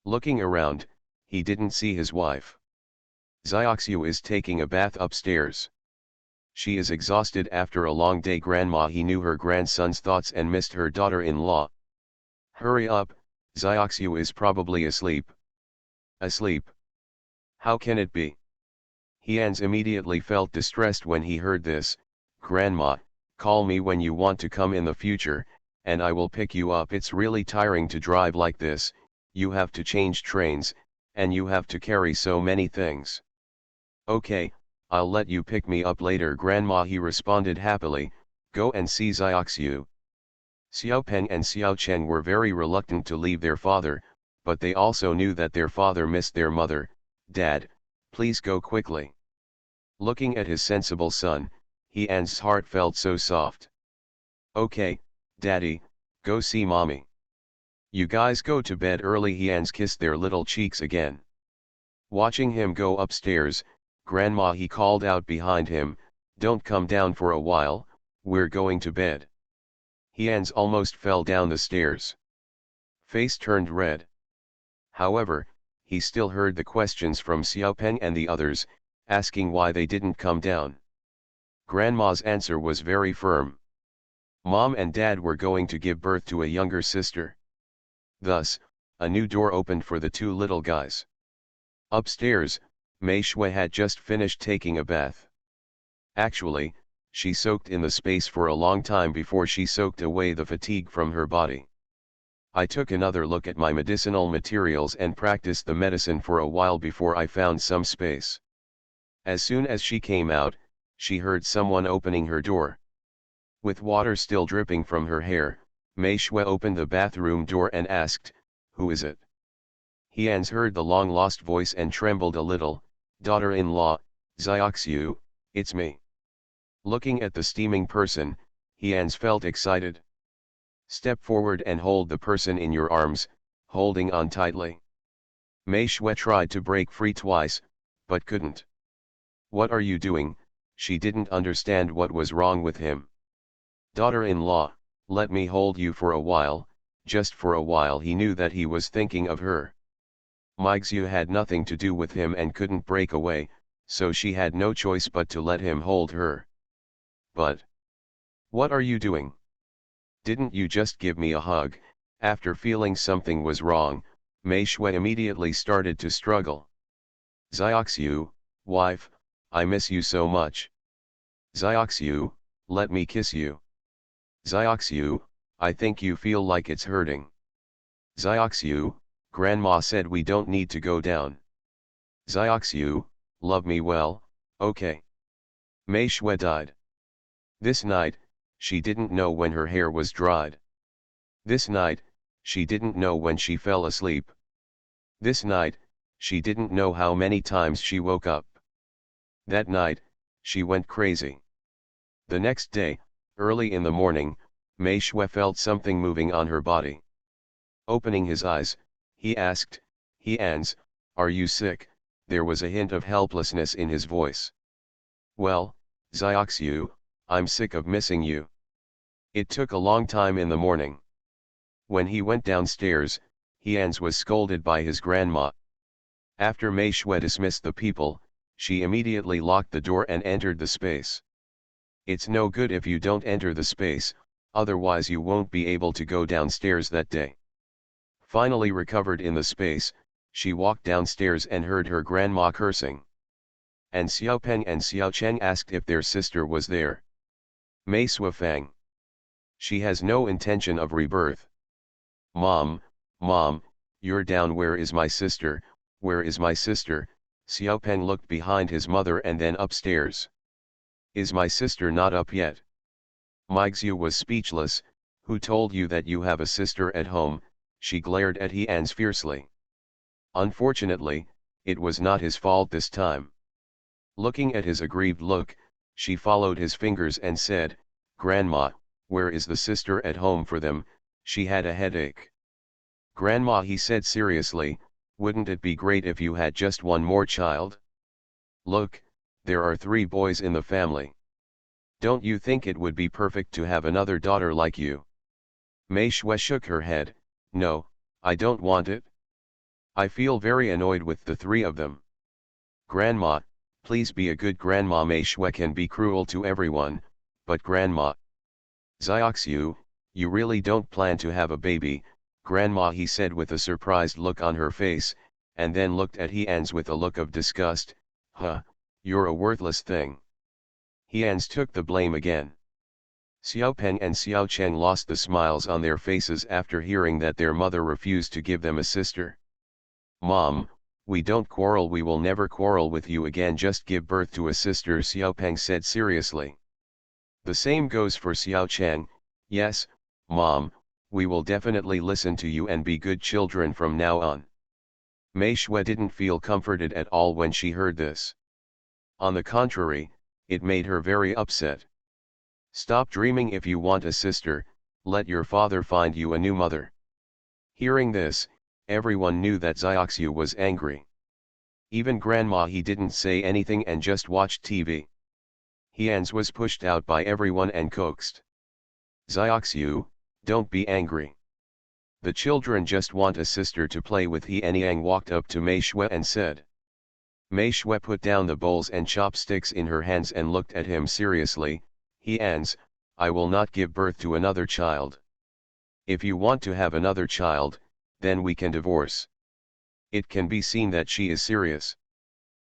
Looking around, he didn't see his wife. "Xiaoxiu is taking a bath upstairs. She is exhausted after a long day." Grandma, he knew her grandson's thoughts and missed her daughter-in-law. "Hurry up, Xiaoxiu is probably asleep." "Asleep? How can it be?" Hyan's immediately felt distressed when he heard this. "Grandma, call me when you want to come in the future, and I will pick you up. It's really tiring to drive like this. You have to change trains, and you have to carry so many things." "Okay, I'll let you pick me up later." "Grandma," he responded happily, "go and see Xiaoxiu." Xiao Peng and Xiao Cheng were very reluctant to leave their father, but they also knew that their father missed their mother. "Dad, please go quickly." Looking at his sensible son, Hyan's heart felt so soft. "Okay, Daddy, go see Mommy." "You guys go to bed early." Hyan's kissed their little cheeks again. Watching him go upstairs, "Grandma," he called out behind him, "don't come down for a while, we're going to bed." Hyan's almost fell down the stairs. Face turned red. However, he still heard the questions from Xiaopeng and the others, asking why they didn't come down. Grandma's answer was very firm. Mom and Dad were going to give birth to a younger sister. Thus, a new door opened for the two little guys. Upstairs, Mei Shui had just finished taking a bath. Actually, she soaked in the space for a long time before she soaked away the fatigue from her body. I took another look at my medicinal materials and practiced the medicine for a while before I found some space. As soon as she came out, she heard someone opening her door. With water still dripping from her hair, Mei Shui opened the bathroom door and asked, "Who is it?" Hyan's heard the long-lost voice and trembled a little. "Daughter-in-law, Xiaoxiu, it's me." Looking at the steaming person, Hyan's felt excited. "Step forward and hold the person in your arms, holding on tightly." Mei Shui tried to break free twice, but couldn't. "What are you doing?" She didn't understand what was wrong with him. "Daughter-in-law, let me hold you for a while, just for a while." He knew that he was thinking of her. Meixiu had nothing to do with him and couldn't break away, so she had no choice but to let him hold her. "But what are you doing? Didn't you just give me a hug?" After feeling something was wrong, Mei Shui immediately started to struggle. "Xiaoxiu, wife, I miss you so much." "Xiaoxiu, let me kiss you." "Xiaoxiu, I think you feel like it's hurting." "Xiaoxiu, Grandma said we don't need to go down." "Xiaoxiu, love me well, okay." Mei Shui died. This night, she didn't know when her hair was dried. This night, she didn't know when she fell asleep. This night, she didn't know how many times she woke up. That night, she went crazy. The next day, early in the morning, Mei Shui felt something moving on her body. Opening his eyes, he asked, "He-ans, are you sick?" There was a hint of helplessness in his voice. "Well, Zioxiu, I'm sick of missing you." It took a long time in the morning. When he went downstairs, He-ans was scolded by his grandma. After Mei Shui dismissed the people, she immediately locked the door and entered the space. "It's no good if you don't enter the space, otherwise you won't be able to go downstairs that day." Finally recovered in the space, she walked downstairs and heard her grandma cursing. And Xiao Peng and Xiao Cheng asked if their sister was there. Mei Sui Fang. "She has no intention of rebirth." Mom, you're down. Where is my sister, where is my sister?" Xiao Peng looked behind his mother and then upstairs. "Is my sister not up yet?" Meixiu was speechless. "Who told you that you have a sister at home?" She glared at He-ans fiercely. Unfortunately, it was not his fault this time. Looking at his aggrieved look, she followed his fingers and said, "Grandma, where is the sister at home for them? She had a headache." "Grandma," he said seriously, "wouldn't it be great if you had just one more child? Look, there are 3 boys in the family. Don't you think it would be perfect to have another daughter like you?" Mei Shui shook her head. "No, I don't want it. I feel very annoyed with the 3 of them." "Grandma, please be a good grandma." Mei Shui can be cruel to everyone, but grandma. "Zioxiu, you really don't plan to have a baby, Grandma?" he said with a surprised look on her face, and then looked at He-ans with a look of disgust. "Huh, you're a worthless thing." He-ans took the blame again. Xiao Peng and Xiao Cheng lost the smiles on their faces after hearing that their mother refused to give them a sister. "Mom, we don't quarrel. We will never quarrel with you again. Just give birth to a sister," Xiao Peng said seriously. "The same goes for Xiao Cheng. Yes, Mom, we will definitely listen to you and be good children from now on." Mei Shui didn't feel comforted at all when she heard this. On the contrary, it made her very upset. "Stop dreaming. If you want a sister, let your father find you a new mother." Hearing this, everyone knew that Zioxiu was angry. Even Grandma. He didn't say anything and just watched TV. He-ans was pushed out by everyone and coaxed. "Zioxiu, don't be angry. The children just want a sister to play with." He-Yang walked up to Mei Shui and said. Mei Shui put down the bowls and chopsticks in her hands and looked at him seriously. "He-ans, I will not give birth to another child. If you want to have another child, then we can divorce." It can be seen that she is serious.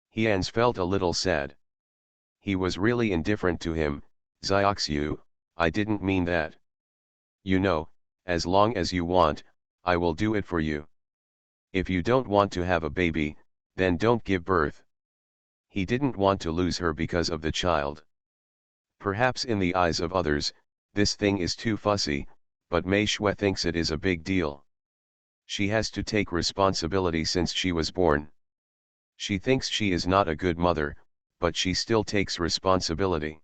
He-ans felt a little sad. He was really indifferent to him. "Zioxiu, I didn't mean that. You know, as long as you want, I will do it for you. If you don't want to have a baby, then don't give birth." He didn't want to lose her because of the child. Perhaps in the eyes of others, this thing is too fussy, but Mei Shui thinks it is a big deal. She has to take responsibility since she was born. She thinks she is not a good mother, but she still takes responsibility.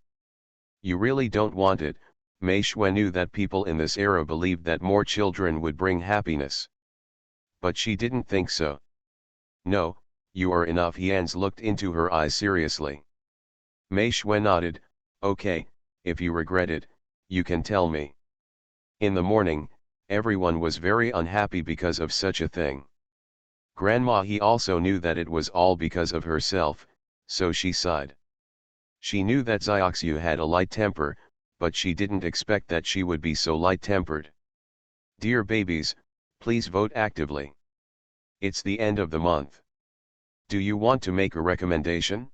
"You really don't want it." Mei Shui knew that people in this era believed that more children would bring happiness. But she didn't think so. "No, you are enough." He-ans looked into her eyes seriously. Mei Shui nodded. "Okay, if you regret it, you can tell me." In the morning, everyone was very unhappy because of such a thing. Grandma he also knew that it was all because of herself, so she sighed. She knew that Zioxiu had a light temper, but she didn't expect that she would be so light-tempered. Dear babies, please vote actively. It's the end of the month. Do you want to make a recommendation?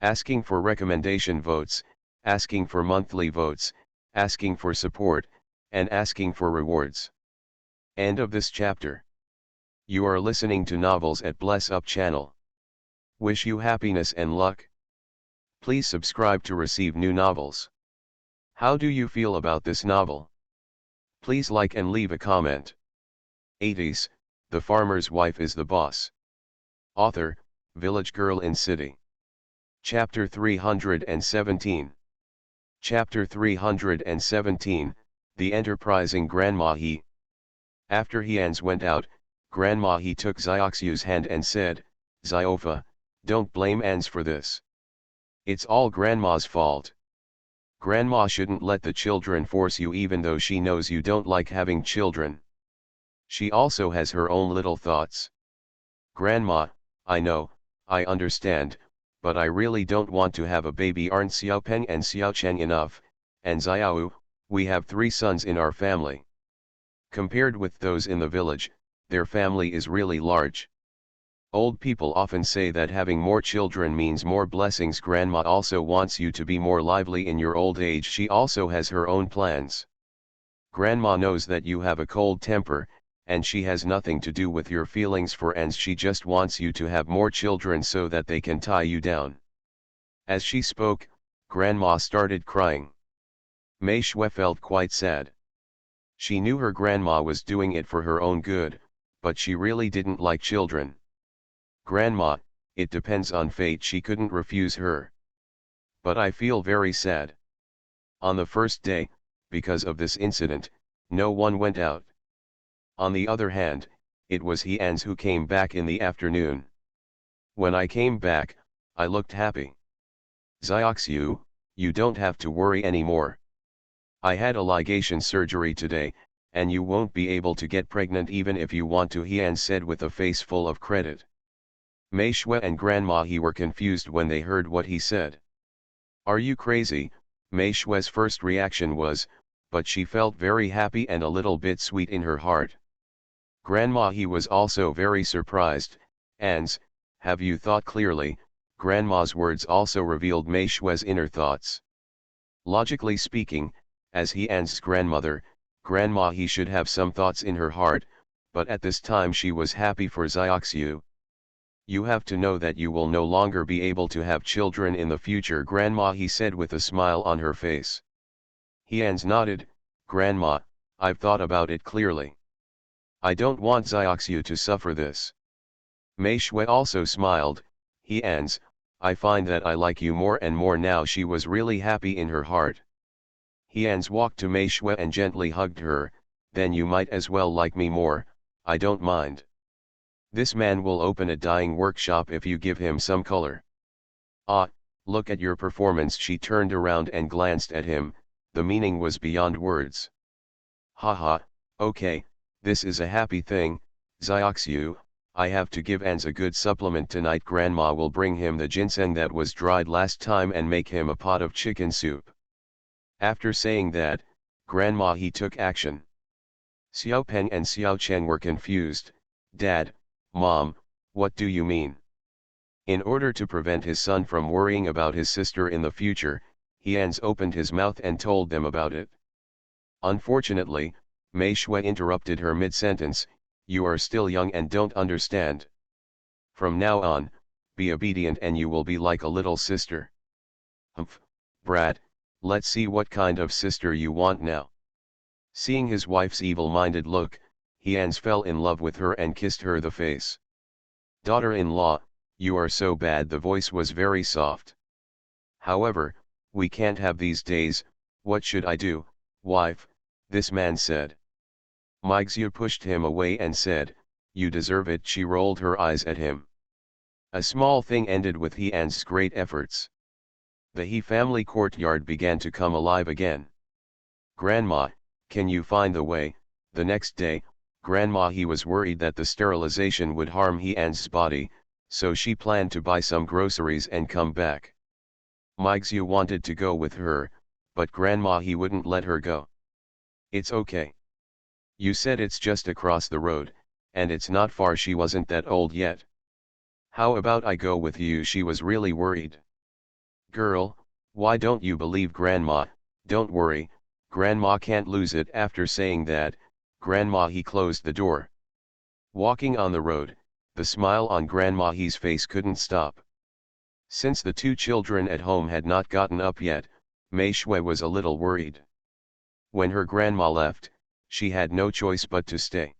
Asking for recommendation votes, asking for monthly votes, asking for support, and asking for rewards. End of this chapter. You are listening to Novels at Bless Up channel. Wish you happiness and luck. Please subscribe to receive new novels. How do you feel about this novel? Please like and leave a comment. 80s, the farmer's wife is the boss. Author, Village Girl in City. Chapter 317. Chapter 317, The Enterprising Grandma He. After Hyans went out, Grandma He took Zioxiu's hand and said, Ziofa, don't blame Ans for this. It's all Grandma's fault. Grandma shouldn't let the children force you even though she knows you don't like having children. She also has her own little thoughts. Grandma, I know, I understand, but I really don't want to have a baby. Aren't Xiaopeng and Xiaocheng enough, and Xiaowu, we have 3 sons in our family. Compared with those in the village, their family is really large. Old people often say that having more children means more blessings. Grandma also wants you to be more lively in your old age. She also has her own plans. Grandma knows that you have a cold temper, and she has nothing to do with your feelings for Ans. She just wants you to have more children so that they can tie you down. As she spoke, Grandma started crying. Mei Shui felt quite sad. She knew her grandma was doing it for her own good, but she really didn't like children. Grandma, it depends on fate. She couldn't refuse her. But I feel very sad. On the first day, because of this incident, no one went out. On the other hand, it was Hyans who came back in the afternoon. When I came back, I looked happy. Zioxiu, you don't have to worry anymore. I had a ligation surgery today, and you won't be able to get pregnant even if you want to, Hyans said with a face full of credit. Mei Shui and Grandma He were confused when they heard what he said. Are you crazy? Mei Shui's first reaction was, but she felt very happy and a little bit sweet in her heart. Grandma He was also very surprised. Ans, have you thought clearly? Grandma's words also revealed Mei Shui's inner thoughts. Logically speaking, as Ans's grandmother, Grandma He should have some thoughts in her heart, but at this time she was happy for Zioxiu. You have to know that you will no longer be able to have children in the future, Grandma He said with a smile on her face. Hyans nodded, Grandma, I've thought about it clearly. I don't want Zioxiu to suffer this. Mei Shui also smiled, Hyans, I find that I like you more and more now. She was really happy in her heart. Hyans walked to Mei Shui and gently hugged her, then you might as well like me more, I don't mind. This man will open a dyeing workshop if you give him some color. Ah, look at your performance. She turned around and glanced at him, the meaning was beyond words. Haha, okay, this is a happy thing, Zioxiu, I have to give Ans a good supplement tonight. Grandma will bring him the ginseng that was dried last time and make him a pot of chicken soup. After saying that, Grandma He took action. Xiaopeng and Xiaocheng were confused. Dad, Mom, what do you mean? In order to prevent his son from worrying about his sister in the future, Hyans opened his mouth and told them about it. Unfortunately, Mei Shui interrupted her mid-sentence, you are still young and don't understand. From now on, be obedient and you will be like a little sister. Humph, brat, let's see what kind of sister you want now. Seeing his wife's evil-minded look, Hyans fell in love with her and kissed her the face. Daughter-in-law, you are so bad. The voice was very soft. However, we can't have these days. What should I do, wife? This man said. Meixiu pushed him away and said, you deserve it. She rolled her eyes at him. A small thing ended with Hyans's great efforts. The He family courtyard began to come alive again. Grandma, can you find the way? The next day, Grandma He was worried that the sterilization would harm Hyans's body, so she planned to buy some groceries and come back. Meixiu wanted to go with her, but Grandma He wouldn't let her go. It's okay. You said it's just across the road, and it's not far. She wasn't that old yet. How about I go with you? She was really worried. Girl, why don't you believe Grandma? Don't worry, Grandma can't lose it. After saying that, Grandma He closed the door. Walking on the road, the smile on Grandma He's face couldn't stop. Since the 2 children at home had not gotten up yet, Mei Shui was a little worried. When her grandma left, she had no choice but to stay.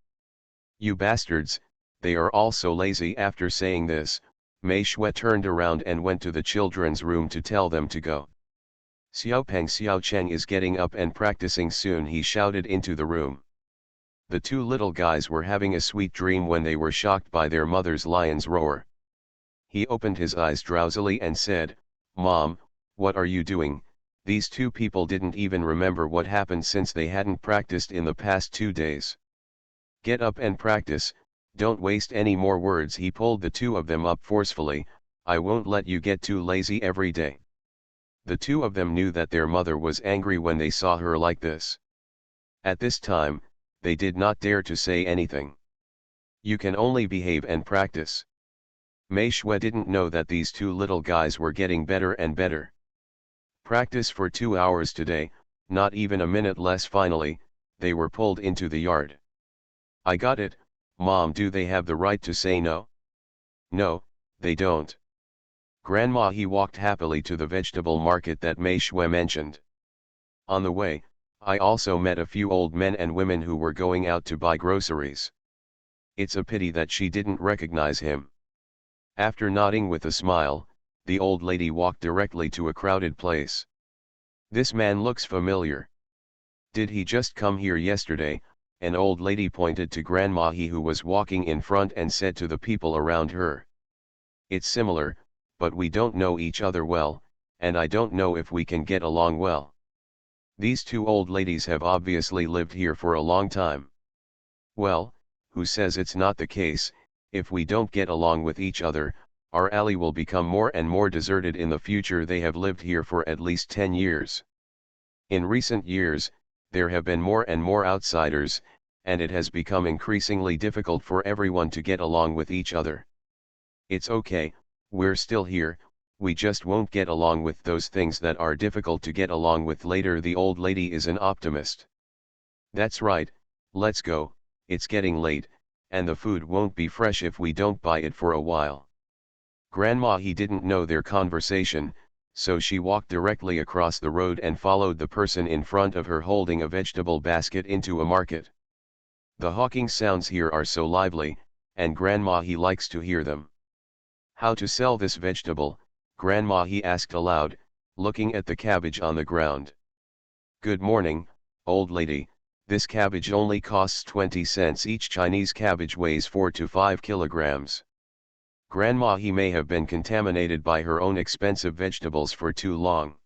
You bastards, they are all so lazy. After saying this, Mei Shui turned around and went to the children's room to tell them to go. Xiaopeng Xiaocheng is getting up and practicing soon, he shouted into the room. The two little guys were having a sweet dream when they were shocked by their mother's lion's roar. He opened his eyes drowsily and said, "Mom, what are you doing?" These two people didn't even remember what happened since they hadn't practiced in the past 2 days. "Get up and practice, don't waste any more words." He pulled the two of them up forcefully. "I won't let you get too lazy every day." The two of them knew that their mother was angry when they saw her like this. At this time, they did not dare to say anything. "You can only behave and practice." Mei Shui didn't know that these two little guys were getting better and better. Practice for 2 hours today, not even a minute less. Finally, they were pulled into the yard. "I got it, Mom. Do they have the right to say no?" "No, they don't." Grandma. He walked happily to the vegetable market that Mei Shui mentioned. On the way, I also met a few old men and women who were going out to buy groceries. It's a pity that she didn't recognize him. After nodding with a smile, the old lady walked directly to a crowded place. "This man looks familiar. Did he just come here yesterday?" An old lady pointed to Grandma He, who was walking in front, and said to the people around her, "It's similar, but we don't know each other well, and I don't know if we can get along well. These two old ladies have obviously lived here for a long time." "Well, who says it's not the case? If we don't get along with each other, our alley will become more and more deserted in the future. They have lived here for at least 10 years. In recent years, there have been more and more outsiders, and it has become increasingly difficult for everyone to get along with each other. It's okay, we're still here, we just won't get along with those things that are difficult to get along with later." The old lady is an optimist. "That's right, let's go, it's getting late, and the food won't be fresh if we don't buy it for a while." Grandma He didn't know their conversation, so she walked directly across the road and followed the person in front of her holding a vegetable basket into a market. The hawking sounds here are so lively, and Grandma He likes to hear them. "How to sell this vegetable?" Grandma He asked aloud, looking at the cabbage on the ground. "Good morning, old lady. This cabbage only costs 20 cents each. Chinese cabbage weighs 4 to 5 kilograms. Grandma He may have been contaminated by her own expensive vegetables for too long.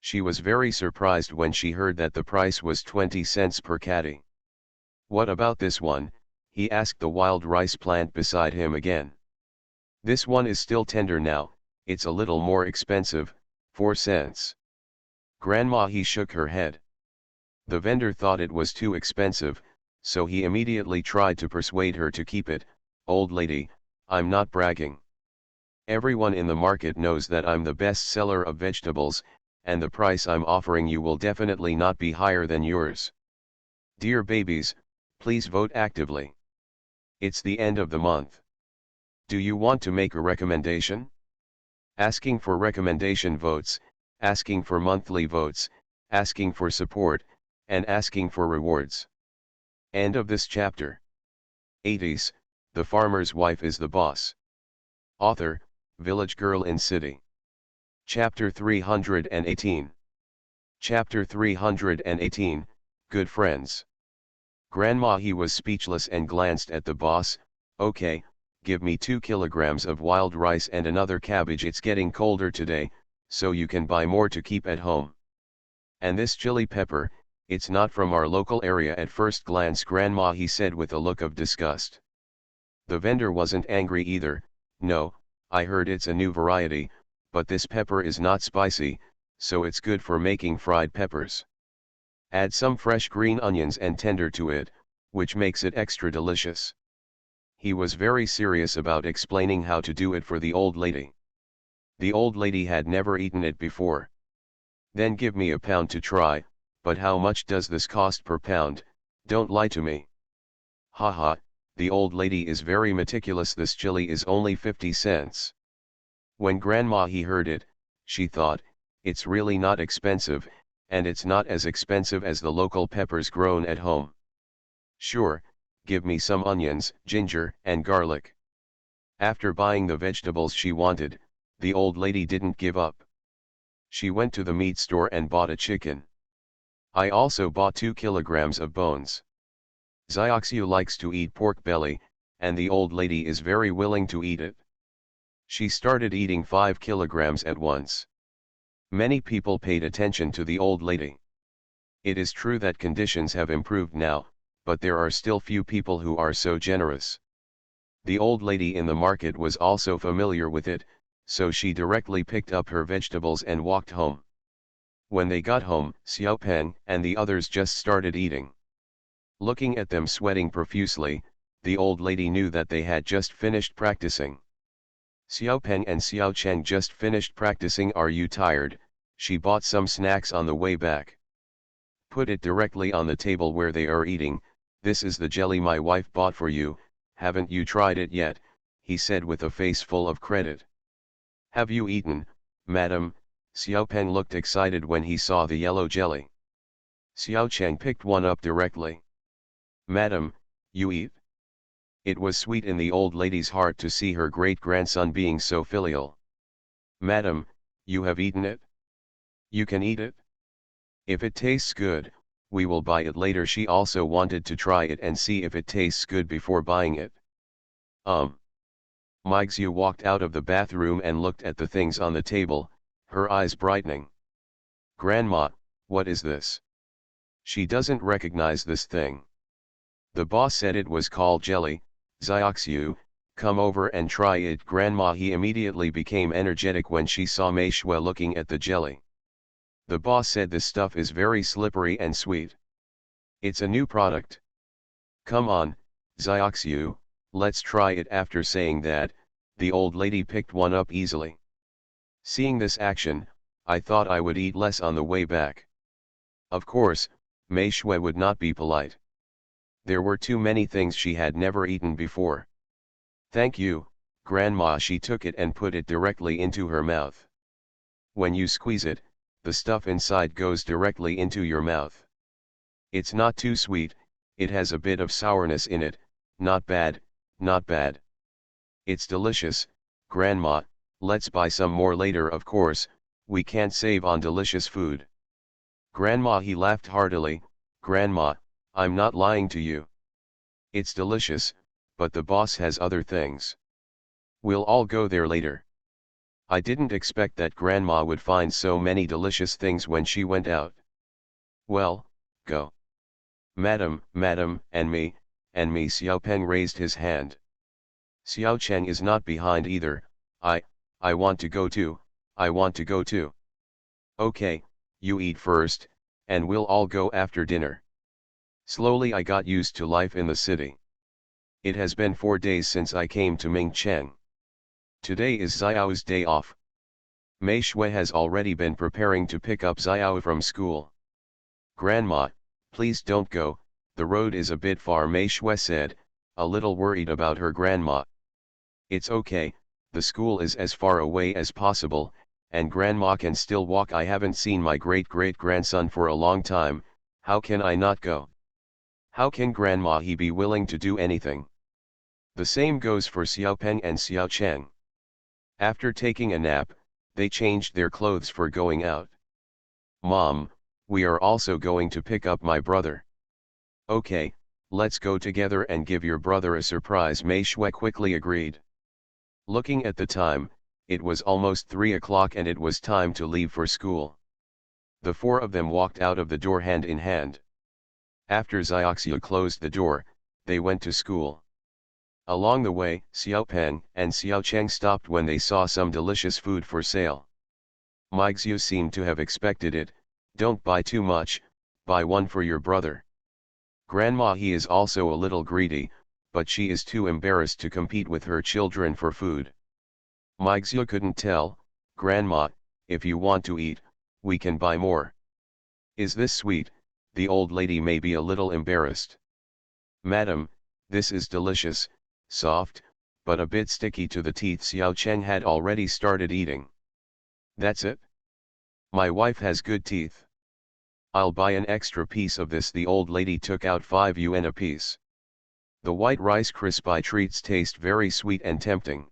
She was very surprised when she heard that the price was 20 cents per caddy. "What about this one?" he asked the wild rice plant beside him again. "This one is still tender now, it's a little more expensive, 4 cents. Grandma He shook her head. The vendor thought it was too expensive, so he immediately tried to persuade her to keep it. "Old lady, I'm not bragging. Everyone in the market knows that I'm the best seller of vegetables, and the price I'm offering you will definitely not be higher than yours. Dear babies, please vote actively. It's the end of the month. Do you want to make a recommendation? Asking for recommendation votes, asking for monthly votes, asking for support, and asking for rewards." End of this chapter. 80s, The Farmer's Wife is the Boss. Author, Village Girl in City. Chapter 318. Chapter 318, Good Friends. Grandma He was speechless and glanced at the boss. "Okay, give me 2 kilograms of wild rice and another cabbage. It's getting colder today, so you can buy more to keep at home. And this chili pepper, it's not from our local area." At first glance, Grandma He said with a look of disgust. The vendor wasn't angry either. "No, I heard it's a new variety, but this pepper is not spicy, so it's good for making fried peppers. Add some fresh green onions and tender to it, which makes it extra delicious." He was very serious about explaining how to do it for the old lady. The old lady had never eaten it before. "Then give me a pound to try, but how much does this cost per pound? Don't lie to me." "Haha, the old lady is very meticulous. This chili is only 50 cents. When Grandma He heard it, she thought, "It's really not expensive, and it's not as expensive as the local peppers grown at home. Sure, give me some onions, ginger, and garlic. After buying the vegetables she wanted, the old lady didn't give up. She went to the meat store and bought a chicken. I also bought 2 kilograms of bones. Xiaoxiu likes to eat pork belly, and the old lady is very willing to eat it. She started eating 5 kilograms at once. Many people paid attention to the old lady. It is true that conditions have improved now, but there are still few people who are so generous. The old lady in the market was also familiar with it, so she directly picked up her vegetables and walked home. When they got home, Xiaopeng and the others just started eating. Looking at them sweating profusely, the old lady knew that they had just finished practicing. Xiaopeng and Xiaocheng just finished practicing. Are you tired? She bought some snacks on the way back. Put it directly on the table where they are eating. This is the jelly my wife bought for you, haven't you tried it yet? He said with a face full of credit. Have you eaten, madam? Xiaopeng looked excited when he saw the yellow jelly. Xiaocheng picked one up directly. Madam, you eat? It was sweet in the old lady's heart to see her great-grandson being so filial. Madam, you have eaten it? You can eat it? If it tastes good, we will buy it later. She also wanted to try it and see if it tastes good before buying it. Mixu walked out of the bathroom and looked at the things on the table, her eyes brightening. Grandma, what is this? She doesn't recognize this thing. The boss said it was called jelly. Xiaoxiu, come over and try it. Grandma. He immediately became energetic when she saw Mei Shui looking at the jelly. The boss said this stuff is very slippery and sweet. It's a new product. Come on, Xiaoxiu, let's try it. After saying that, the old lady picked one up easily. Seeing this action, I thought I would eat less on the way back. Of course, Mei Shui would not be polite. There were too many things she had never eaten before. Thank you, Grandma. She took it and put it directly into her mouth. When you squeeze it, the stuff inside goes directly into your mouth. It's not too sweet, it has a bit of sourness in it, not bad, not bad. It's delicious, Grandma. Let's buy some more later. Of course, we can't save on delicious food. Grandma. He laughed heartily. Grandma, I'm not lying to you. It's delicious, but the boss has other things. We'll all go there later. I didn't expect that Grandma would find so many delicious things when she went out. Well, go. Madam, and me. Xiaopeng raised his hand. Xiaocheng is not behind either. I want to go too, I want to go too. Okay, you eat first, and we'll all go after dinner. Slowly I got used to life in the city. It has been 4 days since I came to Mingcheng. Today is Xiao's day off. Mei Shui has already been preparing to pick up Xiao from school. Grandma, please don't go, the road is a bit far. Mei Shui said, a little worried about her grandma. It's okay, the school is as far away as possible, and Grandma can still walk. I haven't seen my great-great-grandson for a long time, how can I not go? How can Grandma he be willing to do anything? The same goes for Xiaopeng and Xiaocheng. After taking a nap, they changed their clothes for going out. Mom, we are also going to pick up my brother. Okay, let's go together and give your brother a surprise. Mei Shui quickly agreed. Looking at the time, it was almost 3 o'clock and it was time to leave for school. The 4 of them walked out of the door hand in hand. After Xiaoxiu closed the door, they went to school. Along the way, Xiaopeng and Xiaocheng stopped when they saw some delicious food for sale. Mixu seemed to have expected it. Don't buy too much, buy one for your brother. Grandma he is also a little greedy, but she is too embarrassed to compete with her children for food. Mixu couldn't tell. Grandma, if you want to eat, we can buy more. Is this sweet? The old lady may be a little embarrassed. Madam, this is delicious, soft, but a bit sticky to the teeth. Xiaocheng had already started eating. That's it? My wife has good teeth. I'll buy an extra piece of this. The old lady took out 5 yuan a piece. The white Rice Krispie treats taste very sweet and tempting.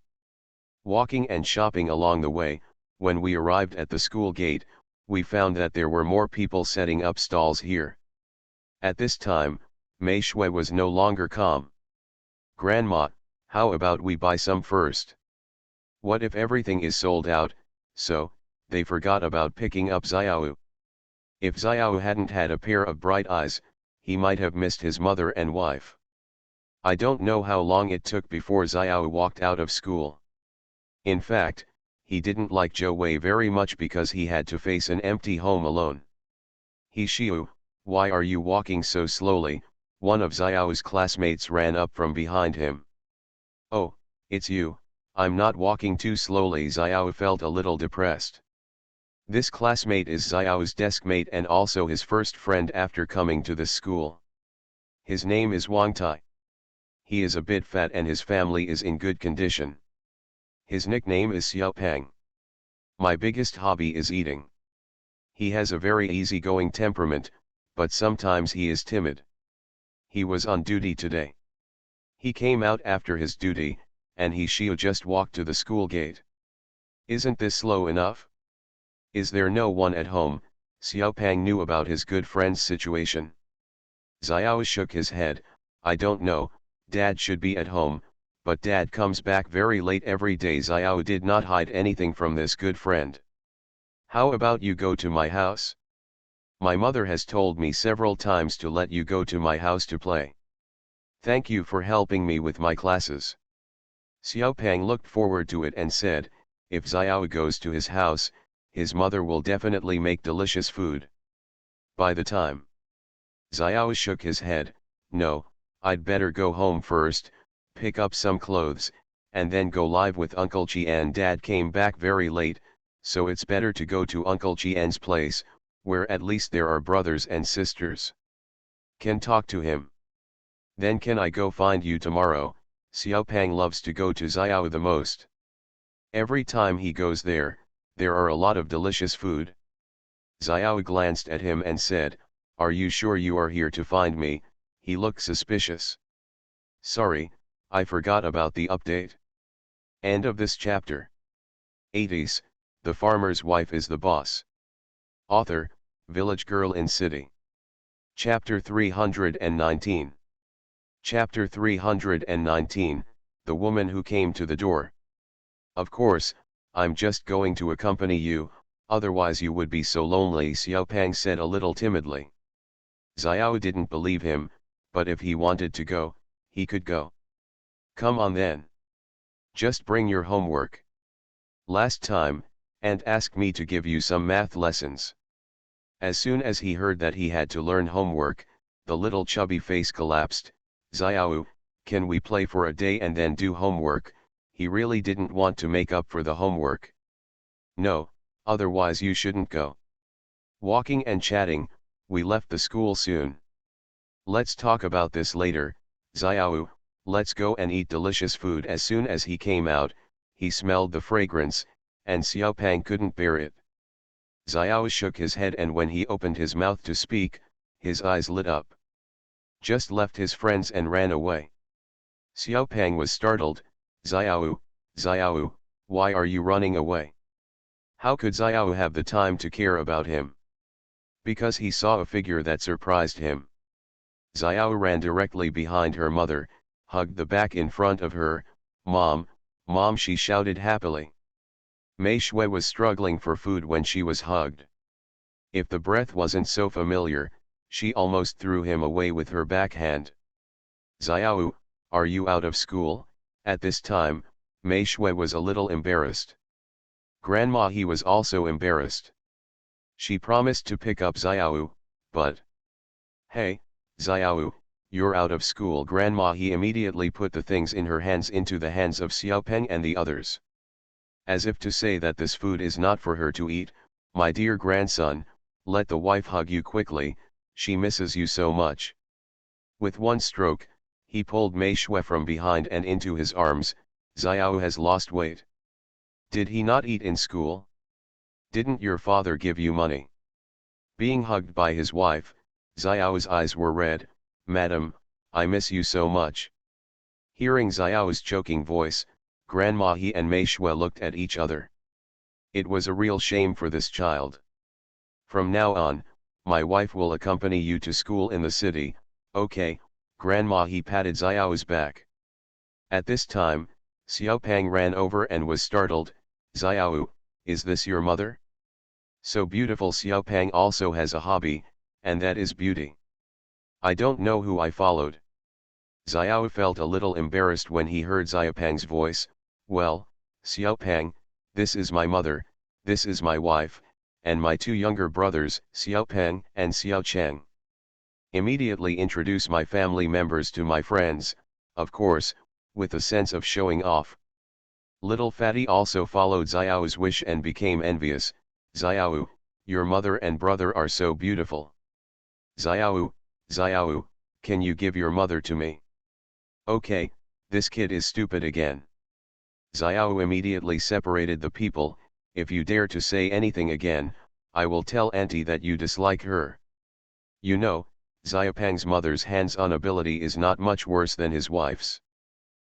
Walking and shopping along the way, when we arrived at the school gate, we found that there were more people setting up stalls here. At this time, Mei Shui was no longer calm. "Grandma, how about we buy some first? What if everything is sold out?" So, they forgot about picking up Xiao. If Xiao hadn't had a pair of bright eyes, he might have missed his mother and wife. I don't know how long it took before Xiao walked out of school. In fact, he didn't like Zhou Wei very much because he had to face an empty home alone. "He Xiu, why are you walking so slowly?" one of Xiao's classmates ran up from behind him. "Oh, it's you, I'm not walking too slowly." Xiao felt a little depressed. This classmate is Xiao's deskmate and also his first friend after coming to this school. His name is Wang Tai. He is a bit fat and his family is in good condition. His nickname is Xiao Pang. My biggest hobby is eating. He has a very easygoing temperament, but sometimes he is timid. He was on duty today. He came out after his duty, and he Xiu just walked to the school gate. Isn't this slow enough? Is there no one at home? Xiao Pang knew about his good friend's situation. Xiao shook his head. "I don't know, Dad should be at home, but Dad comes back very late every day." Xiao did not hide anything from this good friend. "How about you go to my house? My mother has told me several times to let you go to my house to play. Thank you for helping me with my classes." Xiao Pang looked forward to it and said, if Xiao goes to his house, his mother will definitely make delicious food. By the time Xiao shook his head, "No, I'd better go home first, pick up some clothes, and then go live with Uncle Qian." Dad came back very late, so it's better to go to Uncle Qian's place, where at least there are brothers and sisters. Can talk to him. Then can I go find you tomorrow? Xiao Pang loves to go to Xiao the most. Every time he goes there are a lot of delicious food. Xiao glanced at him and said, "Are you sure you are here to find me?" He looked suspicious. "Sorry, I forgot about the update." End of this chapter. 80s, the farmer's wife is the boss. Author, Village Girl in City. Chapter 319. Chapter 319, The Woman Who Came to the Door. "Of course, I'm just going to accompany you, otherwise you would be so lonely," Xiao Pang said a little timidly. Xiao didn't believe him, but if he wanted to go, he could go. "Come on then. Just bring your homework. Last time, and ask me to give you some math lessons." As soon as he heard that he had to learn homework, the little chubby face collapsed. "Xiao, can we play for a day and then do homework?" He really didn't want to make up for the homework. "No, otherwise you shouldn't go." Walking and chatting, we left the school soon. "Let's talk about this later, Xiao, let's go and eat delicious food." As soon as he came out, he smelled the fragrance, and Xiao Pang couldn't bear it. Xiao shook his head and when he opened his mouth to speak, his eyes lit up. Just left his friends and ran away. Xiao Pang was startled. "Xiao, Xiao, why are you running away?" How could Xiao have the time to care about him? Because he saw a figure that surprised him. Xiao ran directly behind her mother, hugged the back in front of her. "Mom, Mom," she shouted happily. Mei Shui was struggling for food when she was hugged. If the breath wasn't so familiar, she almost threw him away with her backhand. "Xiao, are you out of school?" At this time, Mei Shui was a little embarrassed. Grandma, he was also embarrassed. She promised to pick up Xiao, but... "Hey, Xiao, you're out of school." Grandma, he immediately put the things in her hands into the hands of Xiao Peng and the others. As if to say that this food is not for her to eat. "My dear grandson, let the wife hug you quickly, she misses you so much." With one stroke, he pulled Mei Shui from behind and into his arms. "Xiao has lost weight. Did he not eat in school? Didn't your father give you money?" Being hugged by his wife, Xiao's eyes were red. "Madam, I miss you so much." Hearing Xiao's choking voice, Grandma He and Mei Shui looked at each other. It was a real shame for this child. From now on, my wife will accompany you to school in the city, okay? Grandma He patted Xiao's back. At this time, Xiaopang ran over and was startled. Xiao, is this your mother? So beautiful. Xiaopang also has a hobby, and that is beauty. I don't know who I followed. Xiao felt a little embarrassed when he heard Xiaopang's voice. Well, Xiaopang, this is my mother, this is my wife, and my two younger brothers, Xiaopeng and Xiaocheng. Immediately introduce my family members to my friends, of course, with a sense of showing off. Little Fatty also followed Xiao's wish and became envious. Xiao, your mother and brother are so beautiful. Xiao, Xiao, can you give your mother to me? Okay, this kid is stupid again. Xiao immediately separated the people. If you dare to say anything again, I will tell Auntie that you dislike her. You know, Xiaopang's mother's hands-on ability is not much worse than his wife's.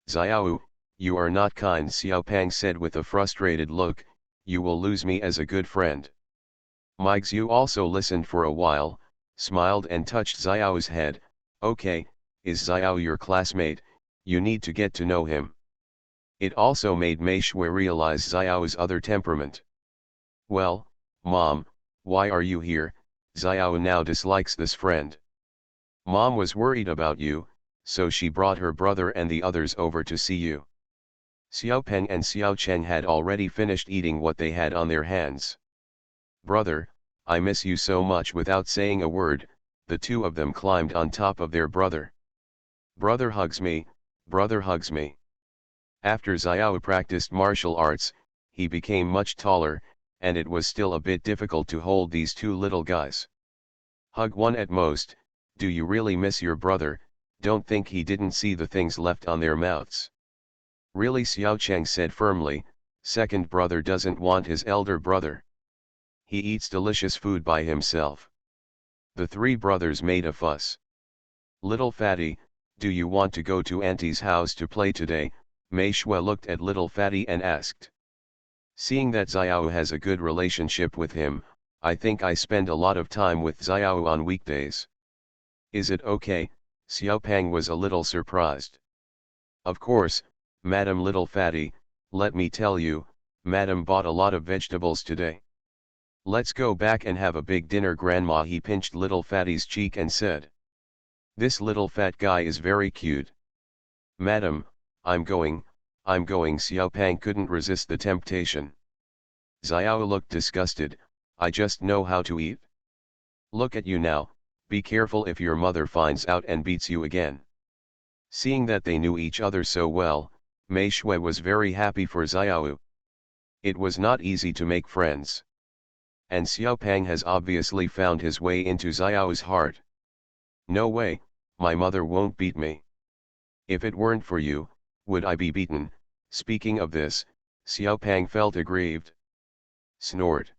Xiao, you are not kind. Xiaopang said with a frustrated look, you will lose me as a good friend. Mai Xiu also listened for a while, smiled and touched Xiao's head. Okay, is Xiao your classmate? You need to get to know him. It also made Mei Shui realize Xiao's other temperament. Well, Mom, why are you here? Xiao now dislikes this friend. Mom was worried about you, so she brought her brother and the others over to see you. Xiaopeng and Xiaocheng had already finished eating what they had on their hands. Brother, I miss you so much. Without saying a word, the two of them climbed on top of their brother. Brother hugs me, brother hugs me. After Xiao practiced martial arts, he became much taller, and it was still a bit difficult to hold these two little guys. Hug one at most. Do you really miss your brother? Don't think he didn't see the things left on their mouths. Really, Xiaocheng said firmly. Second brother doesn't want his elder brother. He eats delicious food by himself. The three brothers made a fuss. Little Fatty, do you want to go to Auntie's house to play today? Mei Shui looked at Little Fatty and asked. Seeing that Xiao has a good relationship with him, I think I spend a lot of time with Xiao on weekdays. Is it okay? Xiaopang was a little surprised. Of course, Madam Little Fatty, let me tell you, Madam bought a lot of vegetables today. Let's go back and have a big dinner. Grandma He pinched Little Fatty's cheek and said. This little fat guy is very cute. Madam, I'm going. Xiaopang couldn't resist the temptation. Xiao looked disgusted. I just know how to eat. Look at you now, be careful if your mother finds out and beats you again. Seeing that they knew each other so well, Mei Shui was very happy for Xiao. It was not easy to make friends. And Xiaopang has obviously found his way into Xiao's heart. No way, my mother won't beat me. If it weren't for you, would I be beaten? Speaking of this, Xiaopang felt aggrieved. Snort.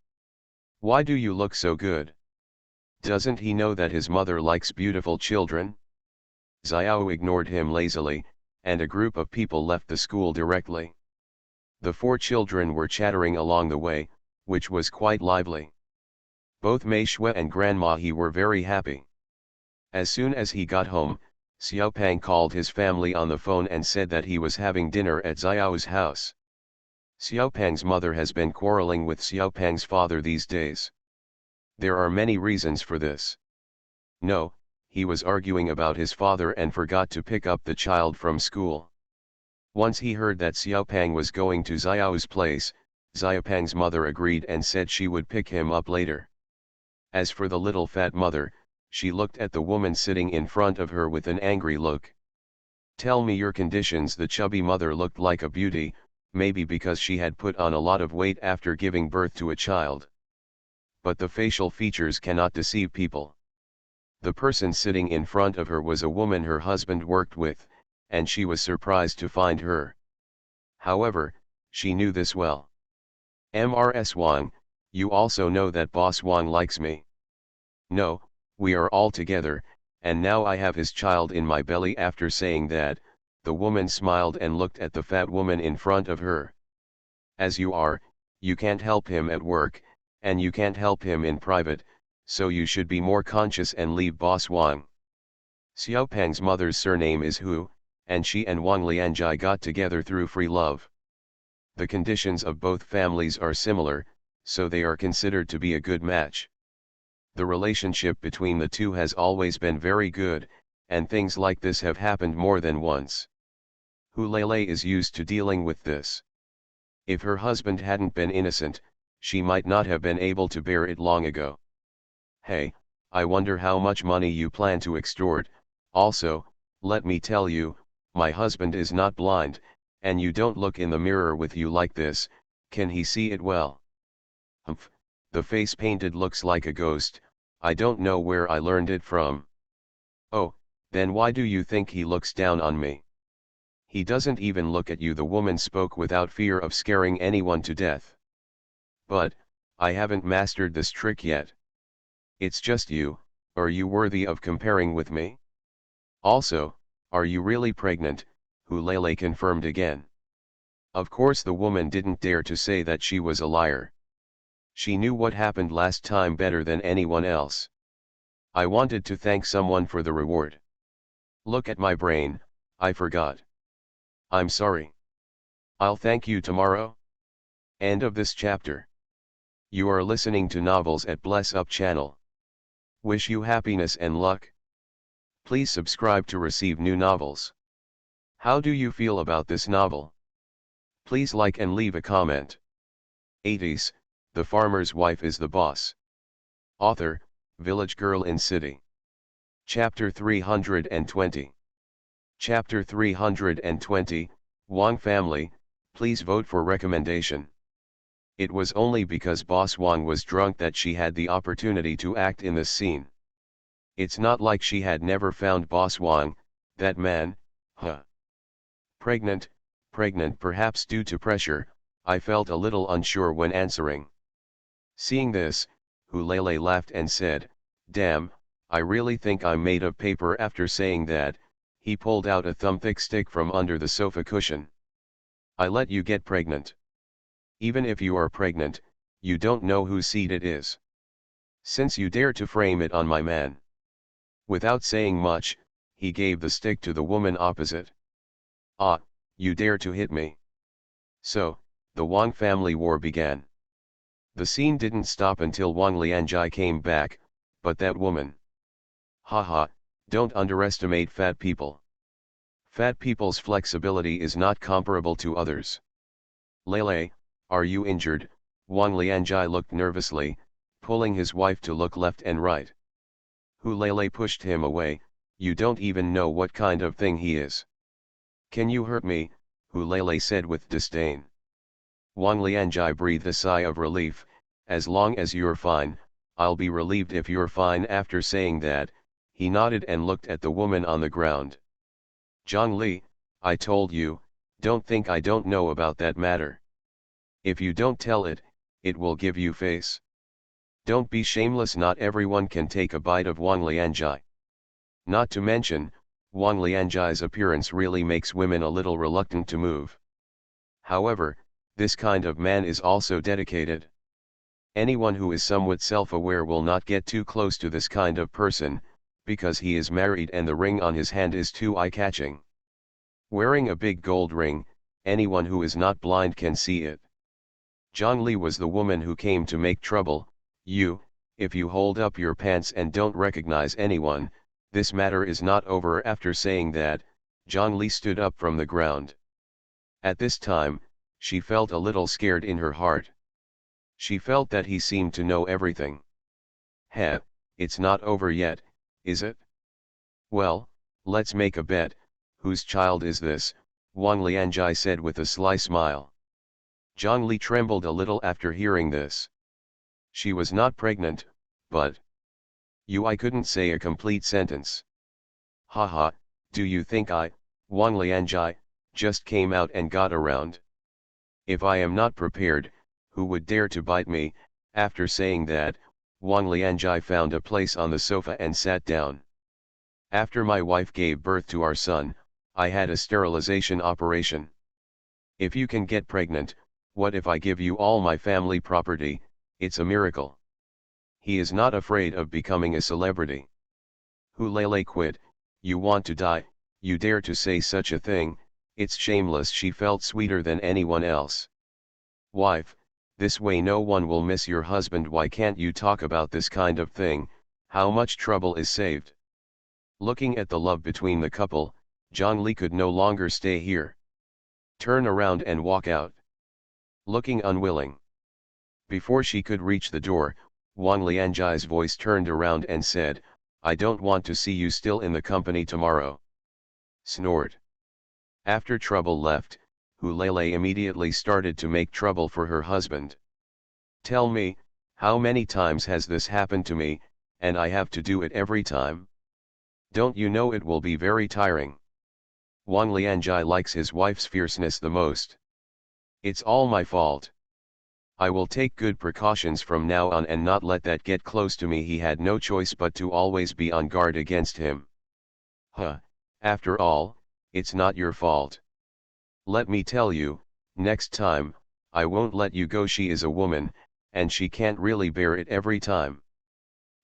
Why do you look so good? Doesn't he know that his mother likes beautiful children? Xiao ignored him lazily, and a group of people left the school directly. The four children were chattering along the way, which was quite lively. Both Mei Shui and Grandma He were very happy. As soon as he got home, Xiaopang called his family on the phone and said that he was having dinner at Xiao's house. Xiaopang's mother has been quarreling with Xiaopang's father these days. There are many reasons for this. No, he was arguing about his father and forgot to pick up the child from school. Once he heard that Xiaopang was going to Xiao's place, Xiaopang's mother agreed and said she would pick him up later. As for the little fat mother, she looked at the woman sitting in front of her with an angry look. Tell me your conditions. The chubby mother looked like a beauty, maybe because she had put on a lot of weight after giving birth to a child. But the facial features cannot deceive people. The person sitting in front of her was a woman her husband worked with, and she was surprised to find her. However, she knew this well. Mrs. Wang, you also know that Boss Wang likes me. No, we are all together, and now I have his child in my belly. After saying that, The woman smiled and looked at the fat woman in front of her. As you are, you can't help him at work, and you can't help him in private, so you should be more conscious and leave Boss Wang. Xiaopeng's mother's surname is Hu, and she and Wang Lianjai got together through free love. The conditions of both families are similar, so they are considered to be a good match. The relationship between the two has always been very good, and things like this have happened more than once. Hu Lele is used to dealing with this. If her husband hadn't been innocent, she might not have been able to bear it long ago. Hey, I wonder how much money you plan to extort. Also, let me tell you, my husband is not blind, and you don't look in the mirror with you like this. Can he see it well? Humph, the face painted looks like a ghost. I don't know where I learned it from. Oh, then why do you think he looks down on me? He doesn't even look at you. The woman spoke without fear of scaring anyone to death. But, I haven't mastered this trick yet. It's just you. Are you worthy of comparing with me? Also, are you really pregnant? Hu Lele confirmed again. Of course the woman didn't dare to say that she was a liar. She knew what happened last time better than anyone else. I wanted to thank someone for the reward. Look at my brain, I forgot. I'm sorry. I'll thank you tomorrow. End of this chapter. You are listening to Novels at Bless Up channel. Wish you happiness and luck. Please subscribe to receive new novels. How do you feel about this novel? Please like and leave a comment. 80s, The Farmer's Wife is the Boss. Author, Village Girl in City. Chapter 320. Chapter 320, Wang Family, please vote for recommendation. It was only because Boss Wang was drunk that she had the opportunity to act in this scene. It's not like she had never found Boss Wang, that man, huh? Pregnant perhaps due to pressure. I felt a little unsure when answering. Seeing this, Hu Lele laughed and said, damn, I really think I'm made of paper. After saying that, he pulled out a thumbtack stick from under the sofa cushion. I let you get pregnant. Even if you are pregnant, you don't know whose seed it is. Since you dare to frame it on my man. Without saying much, he gave the stick to the woman opposite. Ah, you dare to hit me. So, the Wang family war began. The scene didn't stop until Wang Lianjai came back, but that woman. Haha, don't underestimate fat people. Fat people's flexibility is not comparable to others. Lele, are you injured? Wang Lianjai looked nervously, pulling his wife to look left and right. Hu Lele pushed him away. You don't even know what kind of thing he is. Can you hurt me? Hu Lele said with disdain. Wang Lianjai breathed a sigh of relief. As long as you're fine, I'll be relieved if you're fine. After saying that, he nodded and looked at the woman on the ground. Zhang Li, I told you, don't think I don't know about that matter. If you don't tell it, it will give you face. Don't be shameless. Not everyone can take a bite of Wang Lianjai. Not to mention, Wang Lianjai's appearance really makes women a little reluctant to move. However, this kind of man is also dedicated. Anyone who is somewhat self-aware will not get too close to this kind of person, because he is married and the ring on his hand is too eye-catching. Wearing a big gold ring, anyone who is not blind can see it. Zhang Li was the woman who came to make trouble. If you hold up your pants and don't recognize anyone, this matter is not over. After saying that, Zhang Li stood up from the ground. At this time, she felt a little scared in her heart. She felt that he seemed to know everything. Heh, it's not over yet, is it? Well, let's make a bet. Whose child is this? Wang Lianjai said with a sly smile. Zhang Li trembled a little after hearing this. She was not pregnant, but... I couldn't say a complete sentence. Haha, do you think Wang Lianjai, just came out and got around? If I am not prepared, who would dare to bite me? After saying that, Wang Lianjai found a place on the sofa and sat down. After my wife gave birth to our son, I had a sterilization operation. If you can get pregnant, what if I give you all my family property? It's a miracle. He is not afraid of becoming a celebrity. Hulele quit. You want to die, you dare to say such a thing, it's shameless. She felt sweeter than anyone else. Wife, this way no one will miss your husband. Why can't you talk about this kind of thing? How much trouble is saved? Looking at the love between the couple, Zhongli could no longer stay here. Turn around and walk out. Looking unwilling. Before she could reach the door, Wang Lianjai's voice turned around and said, I don't want to see you still in the company tomorrow. Snored. After trouble left, Hulele immediately started to make trouble for her husband. Tell me, how many times has this happened to me, and I have to do it every time? Don't you know it will be very tiring? Wang Lianjai likes his wife's fierceness the most. It's all my fault. I will take good precautions from now on and not let that get close to me. He had no choice but to always be on guard against him. After all, it's not your fault. Let me tell you, next time, I won't let you go. She is a woman, and she can't really bear it every time.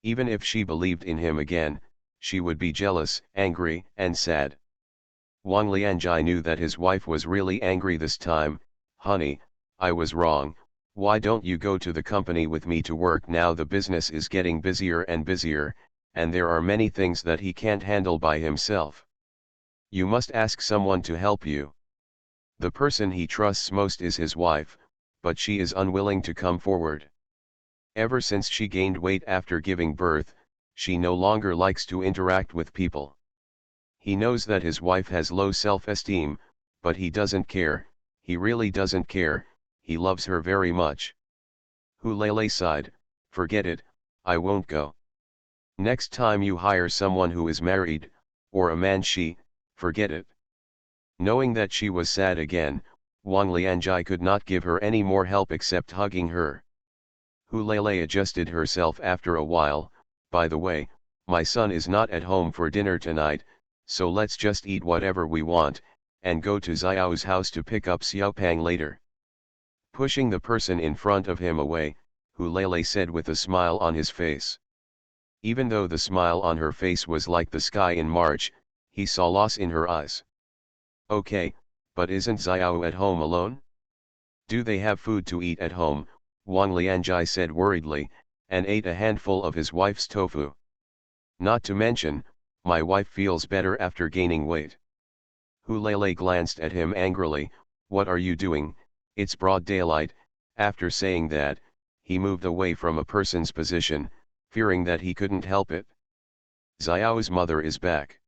Even if she believed in him again, she would be jealous, angry, and sad. Wang Lianjai knew that his wife was really angry this time. Honey, I was wrong. Why don't you go to the company with me to work now? The business is getting busier and busier, and there are many things that he can't handle by himself. You must ask someone to help you. The person he trusts most is his wife, but she is unwilling to come forward. Ever since she gained weight after giving birth, she no longer likes to interact with people. He knows that his wife has low self-esteem, but he doesn't care. He really doesn't care. He loves her very much. Hulele sighed, forget it, I won't go. Next time you hire someone who is married, or a man, forget it. Knowing that she was sad again, Wang Lianjai could not give her any more help except hugging her. Hulele adjusted herself after a while. By the way, my son is not at home for dinner tonight, so let's just eat whatever we want, and go to Xiao's house to pick up Xiaopang later. Pushing the person in front of him away, Hulele said with a smile on his face. Even though the smile on her face was like the sky in March, he saw loss in her eyes. Okay, but isn't Xiao at home alone? Do they have food to eat at home? Wang Lianjai said worriedly, and ate a handful of his wife's tofu. Not to mention, my wife feels better after gaining weight. Hulele glanced at him angrily. What are you doing? It's broad daylight. After saying that, he moved away from a person's position, fearing that he couldn't help it. Xiao's mother is back.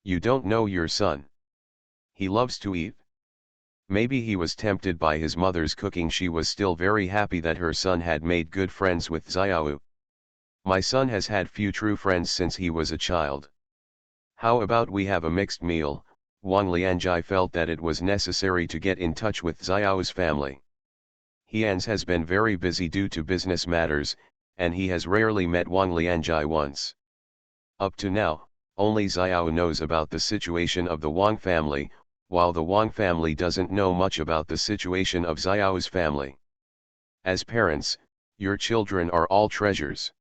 You don't know your son. He loves to eat. Maybe he was tempted by his mother's cooking. She was still very happy that her son had made good friends with Xiao. My son has had few true friends since he was a child. How about we have a mixed meal? Wang Lianjai felt that it was necessary to get in touch with Xiao's family. Hians has been very busy due to business matters, and he has rarely met Wang Lianjai once. Up to now, only Xiao knows about the situation of the Wang family, while the Wang family doesn't know much about the situation of Xiao's family. As parents, your children are all treasures.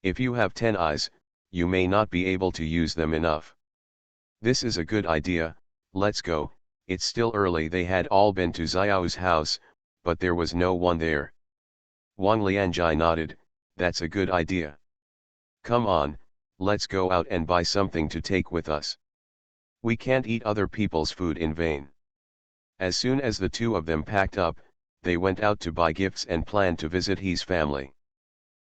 If you have 10 eyes, you may not be able to use them enough. This is a good idea, let's go. It's still early. They had all been to Xiao's house, but there was no one there. Wang Lianjai nodded, that's a good idea. Come on, let's go out and buy something to take with us. We can't eat other people's food in vain. As soon as the two of them packed up, they went out to buy gifts and planned to visit his family.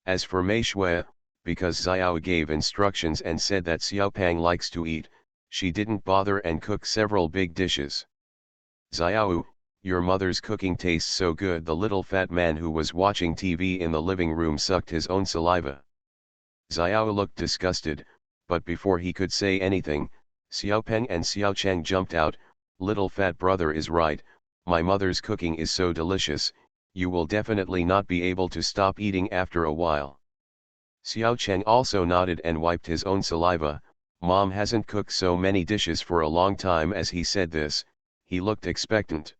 As for Mei Shui, because Xiao gave instructions and said that Xiaopang likes to eat, she didn't bother and cooked several big dishes. Xiao, your mother's cooking tastes so good. The little fat man who was watching TV in the living room sucked his own saliva. Xiao looked disgusted, but before he could say anything, Xiaopeng and Xiaocheng jumped out. Little fat brother is right, my mother's cooking is so delicious, you will definitely not be able to stop eating after a while. Xiaocheng also nodded and wiped his own saliva. Mom hasn't cooked so many dishes for a long time. As he said this, he looked expectant.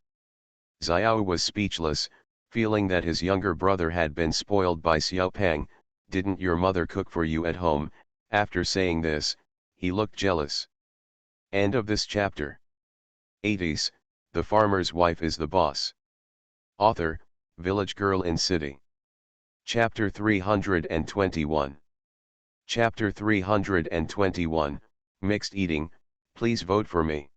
Xiao was speechless, feeling that his younger brother had been spoiled by Xiaopeng. Didn't your mother cook for you at home? After saying this, he looked jealous. End of this chapter. 80s, The Farmer's Wife is the Boss. Author, Village Girl in City. Chapter 321. Chapter 321, Mixed Eating, Please Vote for Me.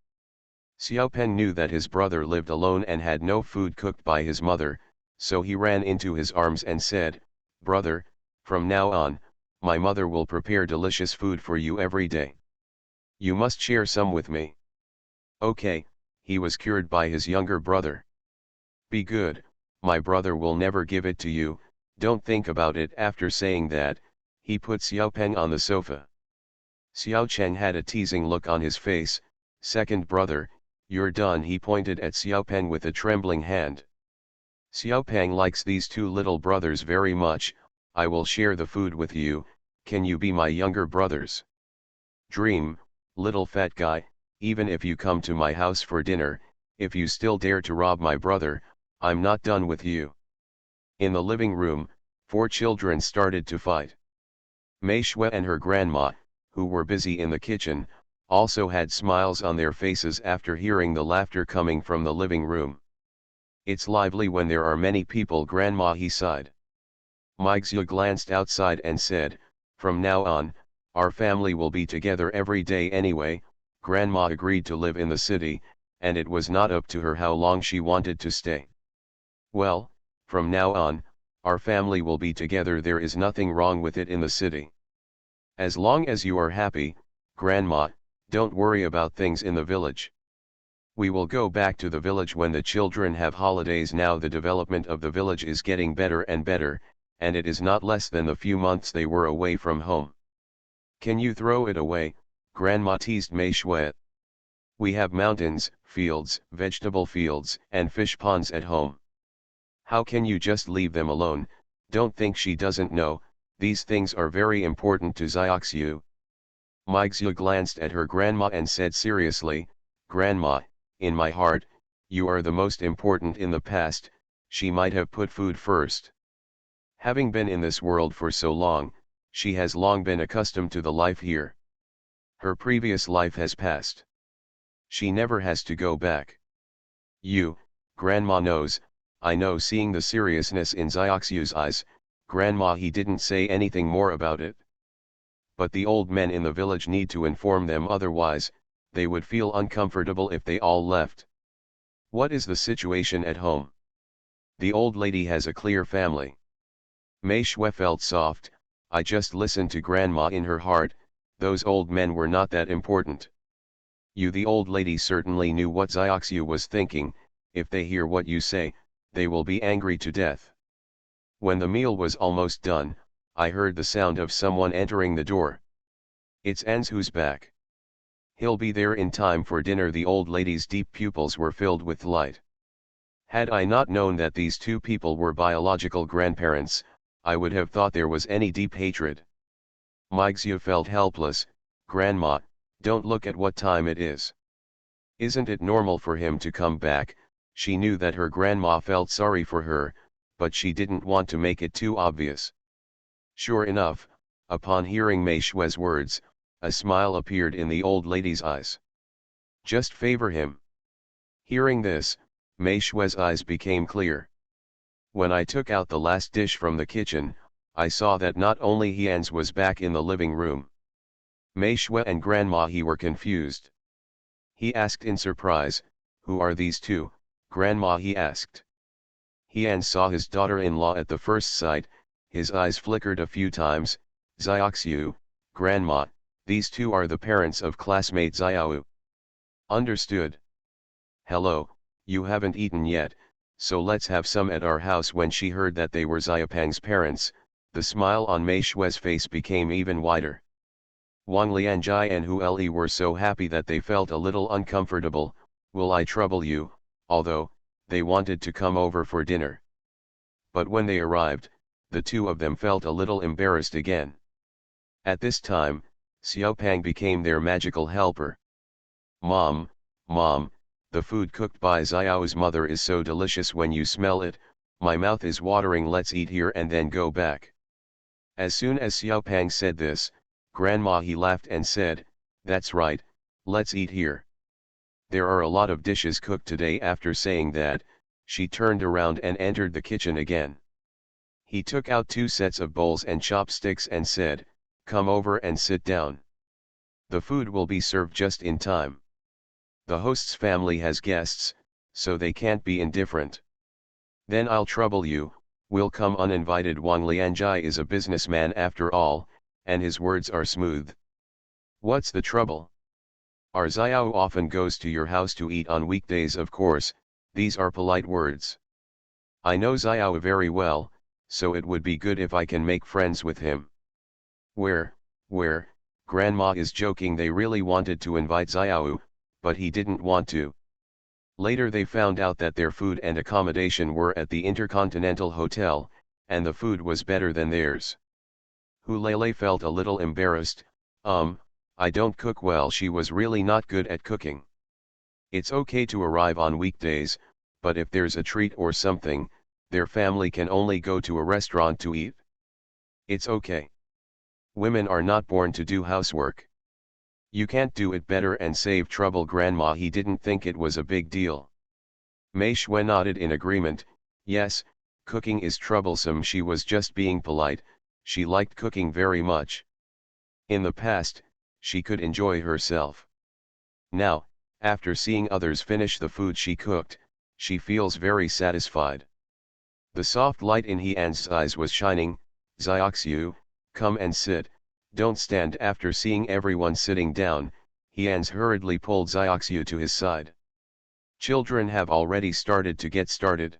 Xiaopeng knew that his brother lived alone and had no food cooked by his mother, so he ran into his arms and said, "Brother, from now on, my mother will prepare delicious food for you every day. You must share some with me." Okay, he was cured by his younger brother. "Be good, my brother will never give it to you, don't think about it." After saying that, he put Xiaopeng on the sofa. Xiaocheng had a teasing look on his face. "Second brother, you're done." He pointed at Xiaopeng with a trembling hand. "Xiaopeng likes these two little brothers very much. I will share the food with you. Can you be my younger brothers?" "Dream, little fat guy, even if you come to my house for dinner, if you still dare to rob my brother, I'm not done with you." In the living room, four children started to fight. Mei Shui and her grandma, who were busy in the kitchen, also had smiles on their faces after hearing the laughter coming from the living room. "It's lively when there are many people." Grandma, he sighed. Meixue glanced outside and said, "From now on, our family will be together every day anyway." Grandma agreed to live in the city, and it was not up to her how long she wanted to stay. "Well, from now on, our family will be together. There is nothing wrong with it in the city. As long as you are happy, Grandma, don't worry about things in the village. We will go back to the village when the children have holidays." Now the development of the village is getting better and better, and it is not less than the few months they were away from home. "Can you throw it away?" Grandma teased Mei Shui. "We have mountains, fields, vegetable fields, and fish ponds at home. How can you just leave them alone?" "Don't think she doesn't know, these things are very important to Xiaoxiu." Meixue glanced at her grandma and said seriously, "Grandma, in my heart, you are the most important." In the past, she might have put food first. Having been in this world for so long, she has long been accustomed to the life here. Her previous life has passed. She never has to go back. "You, Grandma knows, I know." Seeing the seriousness in Xiaoxiu's eyes, Grandma, he didn't say anything more about it. But the old men in the village need to inform them, otherwise, they would feel uncomfortable if they all left. "What is the situation at home?" "The old lady has a clear family." Mei Shui felt soft. "I just listened to Grandma in her heart, those old men were not that important." "You." The old lady certainly knew what Xiaoxiu was thinking. "If they hear what you say, they will be angry to death." When the meal was almost done, I heard the sound of someone entering the door. "It's Ans. Who's back? He'll be there in time for dinner." The old lady's deep pupils were filled with light. Had I not known that these two people were biological grandparents, I would have thought there was any deep hatred. Meixue felt helpless. "Grandma, don't look at what time it is. Isn't it normal for him to come back?" She knew that her grandma felt sorry for her, but she didn't want to make it too obvious. Sure enough, upon hearing Mei Shui's words, a smile appeared in the old lady's eyes. "Just favor him." Hearing this, Mei Shui's eyes became clear. "When I took out the last dish from the kitchen, I saw that not only Hans was back in the living room. Mei Shui and Grandma, he were confused. He asked in surprise, "Who are these two, Grandma?" he asked. Hian saw his daughter-in-law at the first sight. His eyes flickered a few times. "Xiaoxiu, Grandma, these two are the parents of classmate Xiao." "Understood. Hello, you haven't eaten yet, so let's have some at our house." When she heard that they were Xiaopeng's parents, the smile on Mei Shui's face became even wider. Wang Lianjai and Hu Li were so happy that they felt a little uncomfortable. "Will I trouble you?" Although they wanted to come over for dinner. But when they arrived, the two of them felt a little embarrassed again. At this time, Xiaopang became their magical helper. Mom, Mom, the food cooked by Xiao's mother is so delicious when you smell it, my mouth is watering, let's eat here and then go back. As soon as Xiaopang said this, Grandma he laughed and said, that's right, let's eat here. There are a lot of dishes cooked today. After saying that, she turned around and entered the kitchen again. He took out 2 sets of bowls and chopsticks and said, come over and sit down. The food will be served just in time. The host's family has guests, so they can't be indifferent. Then I'll trouble you, will come uninvited. Wang Lianjai is a businessman after all, and his words are smooth. What's the trouble? Our Xiao often goes to your house to eat on weekdays. Of course, these are polite words. I know Xiao very well, so it would be good if I can make friends with him. Where, Grandma is joking. They really wanted to invite Xiao, but he didn't want to. Later they found out that their food and accommodation were at the Intercontinental Hotel, and the food was better than theirs. Hulele felt a little embarrassed. I don't cook well. She was really not good at cooking. It's okay to arrive on weekdays, but if there's a treat or something, their family can only go to a restaurant to eat. It's okay. Women are not born to do housework. You can't do it better and save trouble. Grandma he didn't think it was a big deal. Mei Shui nodded in agreement. Yes, cooking is troublesome. She was just being polite. She liked cooking very much. In the past, she could enjoy herself. Now, after seeing others finish the food she cooked, she feels very satisfied. The soft light in He-An's eyes was shining. Xiaoxiu, come and sit, don't stand. After seeing everyone sitting down, He-An's hurriedly pulled Xiaoxiu to his side. Children have already started to get started.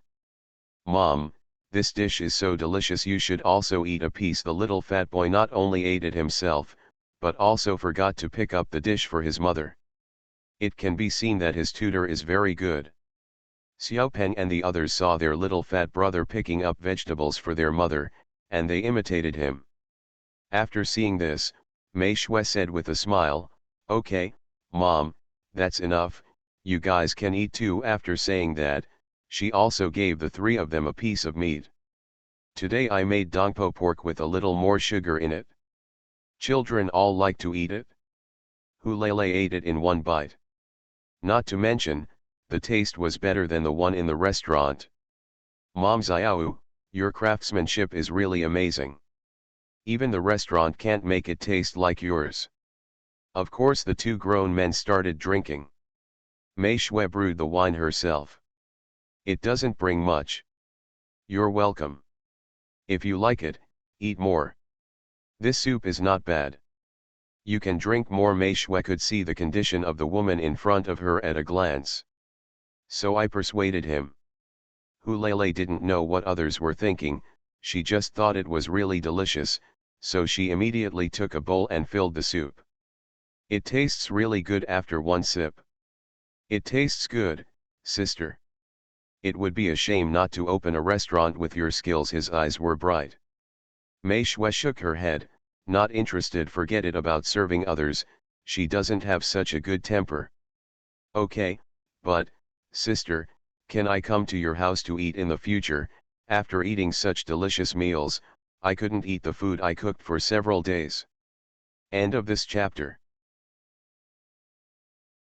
Mom, this dish is so delicious, you should also eat a piece. The little fat boy not only ate it himself, but also forgot to pick up the dish for his mother. It can be seen that his tutor is very good. Xiaopeng and the others saw their little fat brother picking up vegetables for their mother, and they imitated him. After seeing this, Mei Shui said with a smile, okay, Mom, that's enough, you guys can eat too. After saying that, she also gave the 3 of them a piece of meat. Today I made dongpo pork with a little more sugar in it. Children all like to eat it. Hulele ate it in one bite. Not to mention, the taste was better than the one in the restaurant. Mom Xiao, your craftsmanship is really amazing. Even the restaurant can't make it taste like yours. Of course the 2 grown men started drinking. Mei Shui brewed the wine herself. It doesn't bring much. You're welcome. If you like it, eat more. This soup is not bad. You can drink more. Mei Shui could see the condition of the woman in front of her at a glance. So I persuaded him. Hulele didn't know what others were thinking, she just thought it was really delicious, so she immediately took a bowl and filled the soup. It tastes really good after one sip. It tastes good, sister. It would be a shame not to open a restaurant with your skills. His eyes were bright. Mei Shui shook her head, not interested. Forget it about serving others, she doesn't have such a good temper. Okay, but, sister, can I come to your house to eat in the future? After eating such delicious meals, I couldn't eat the food I cooked for several days. End of this chapter.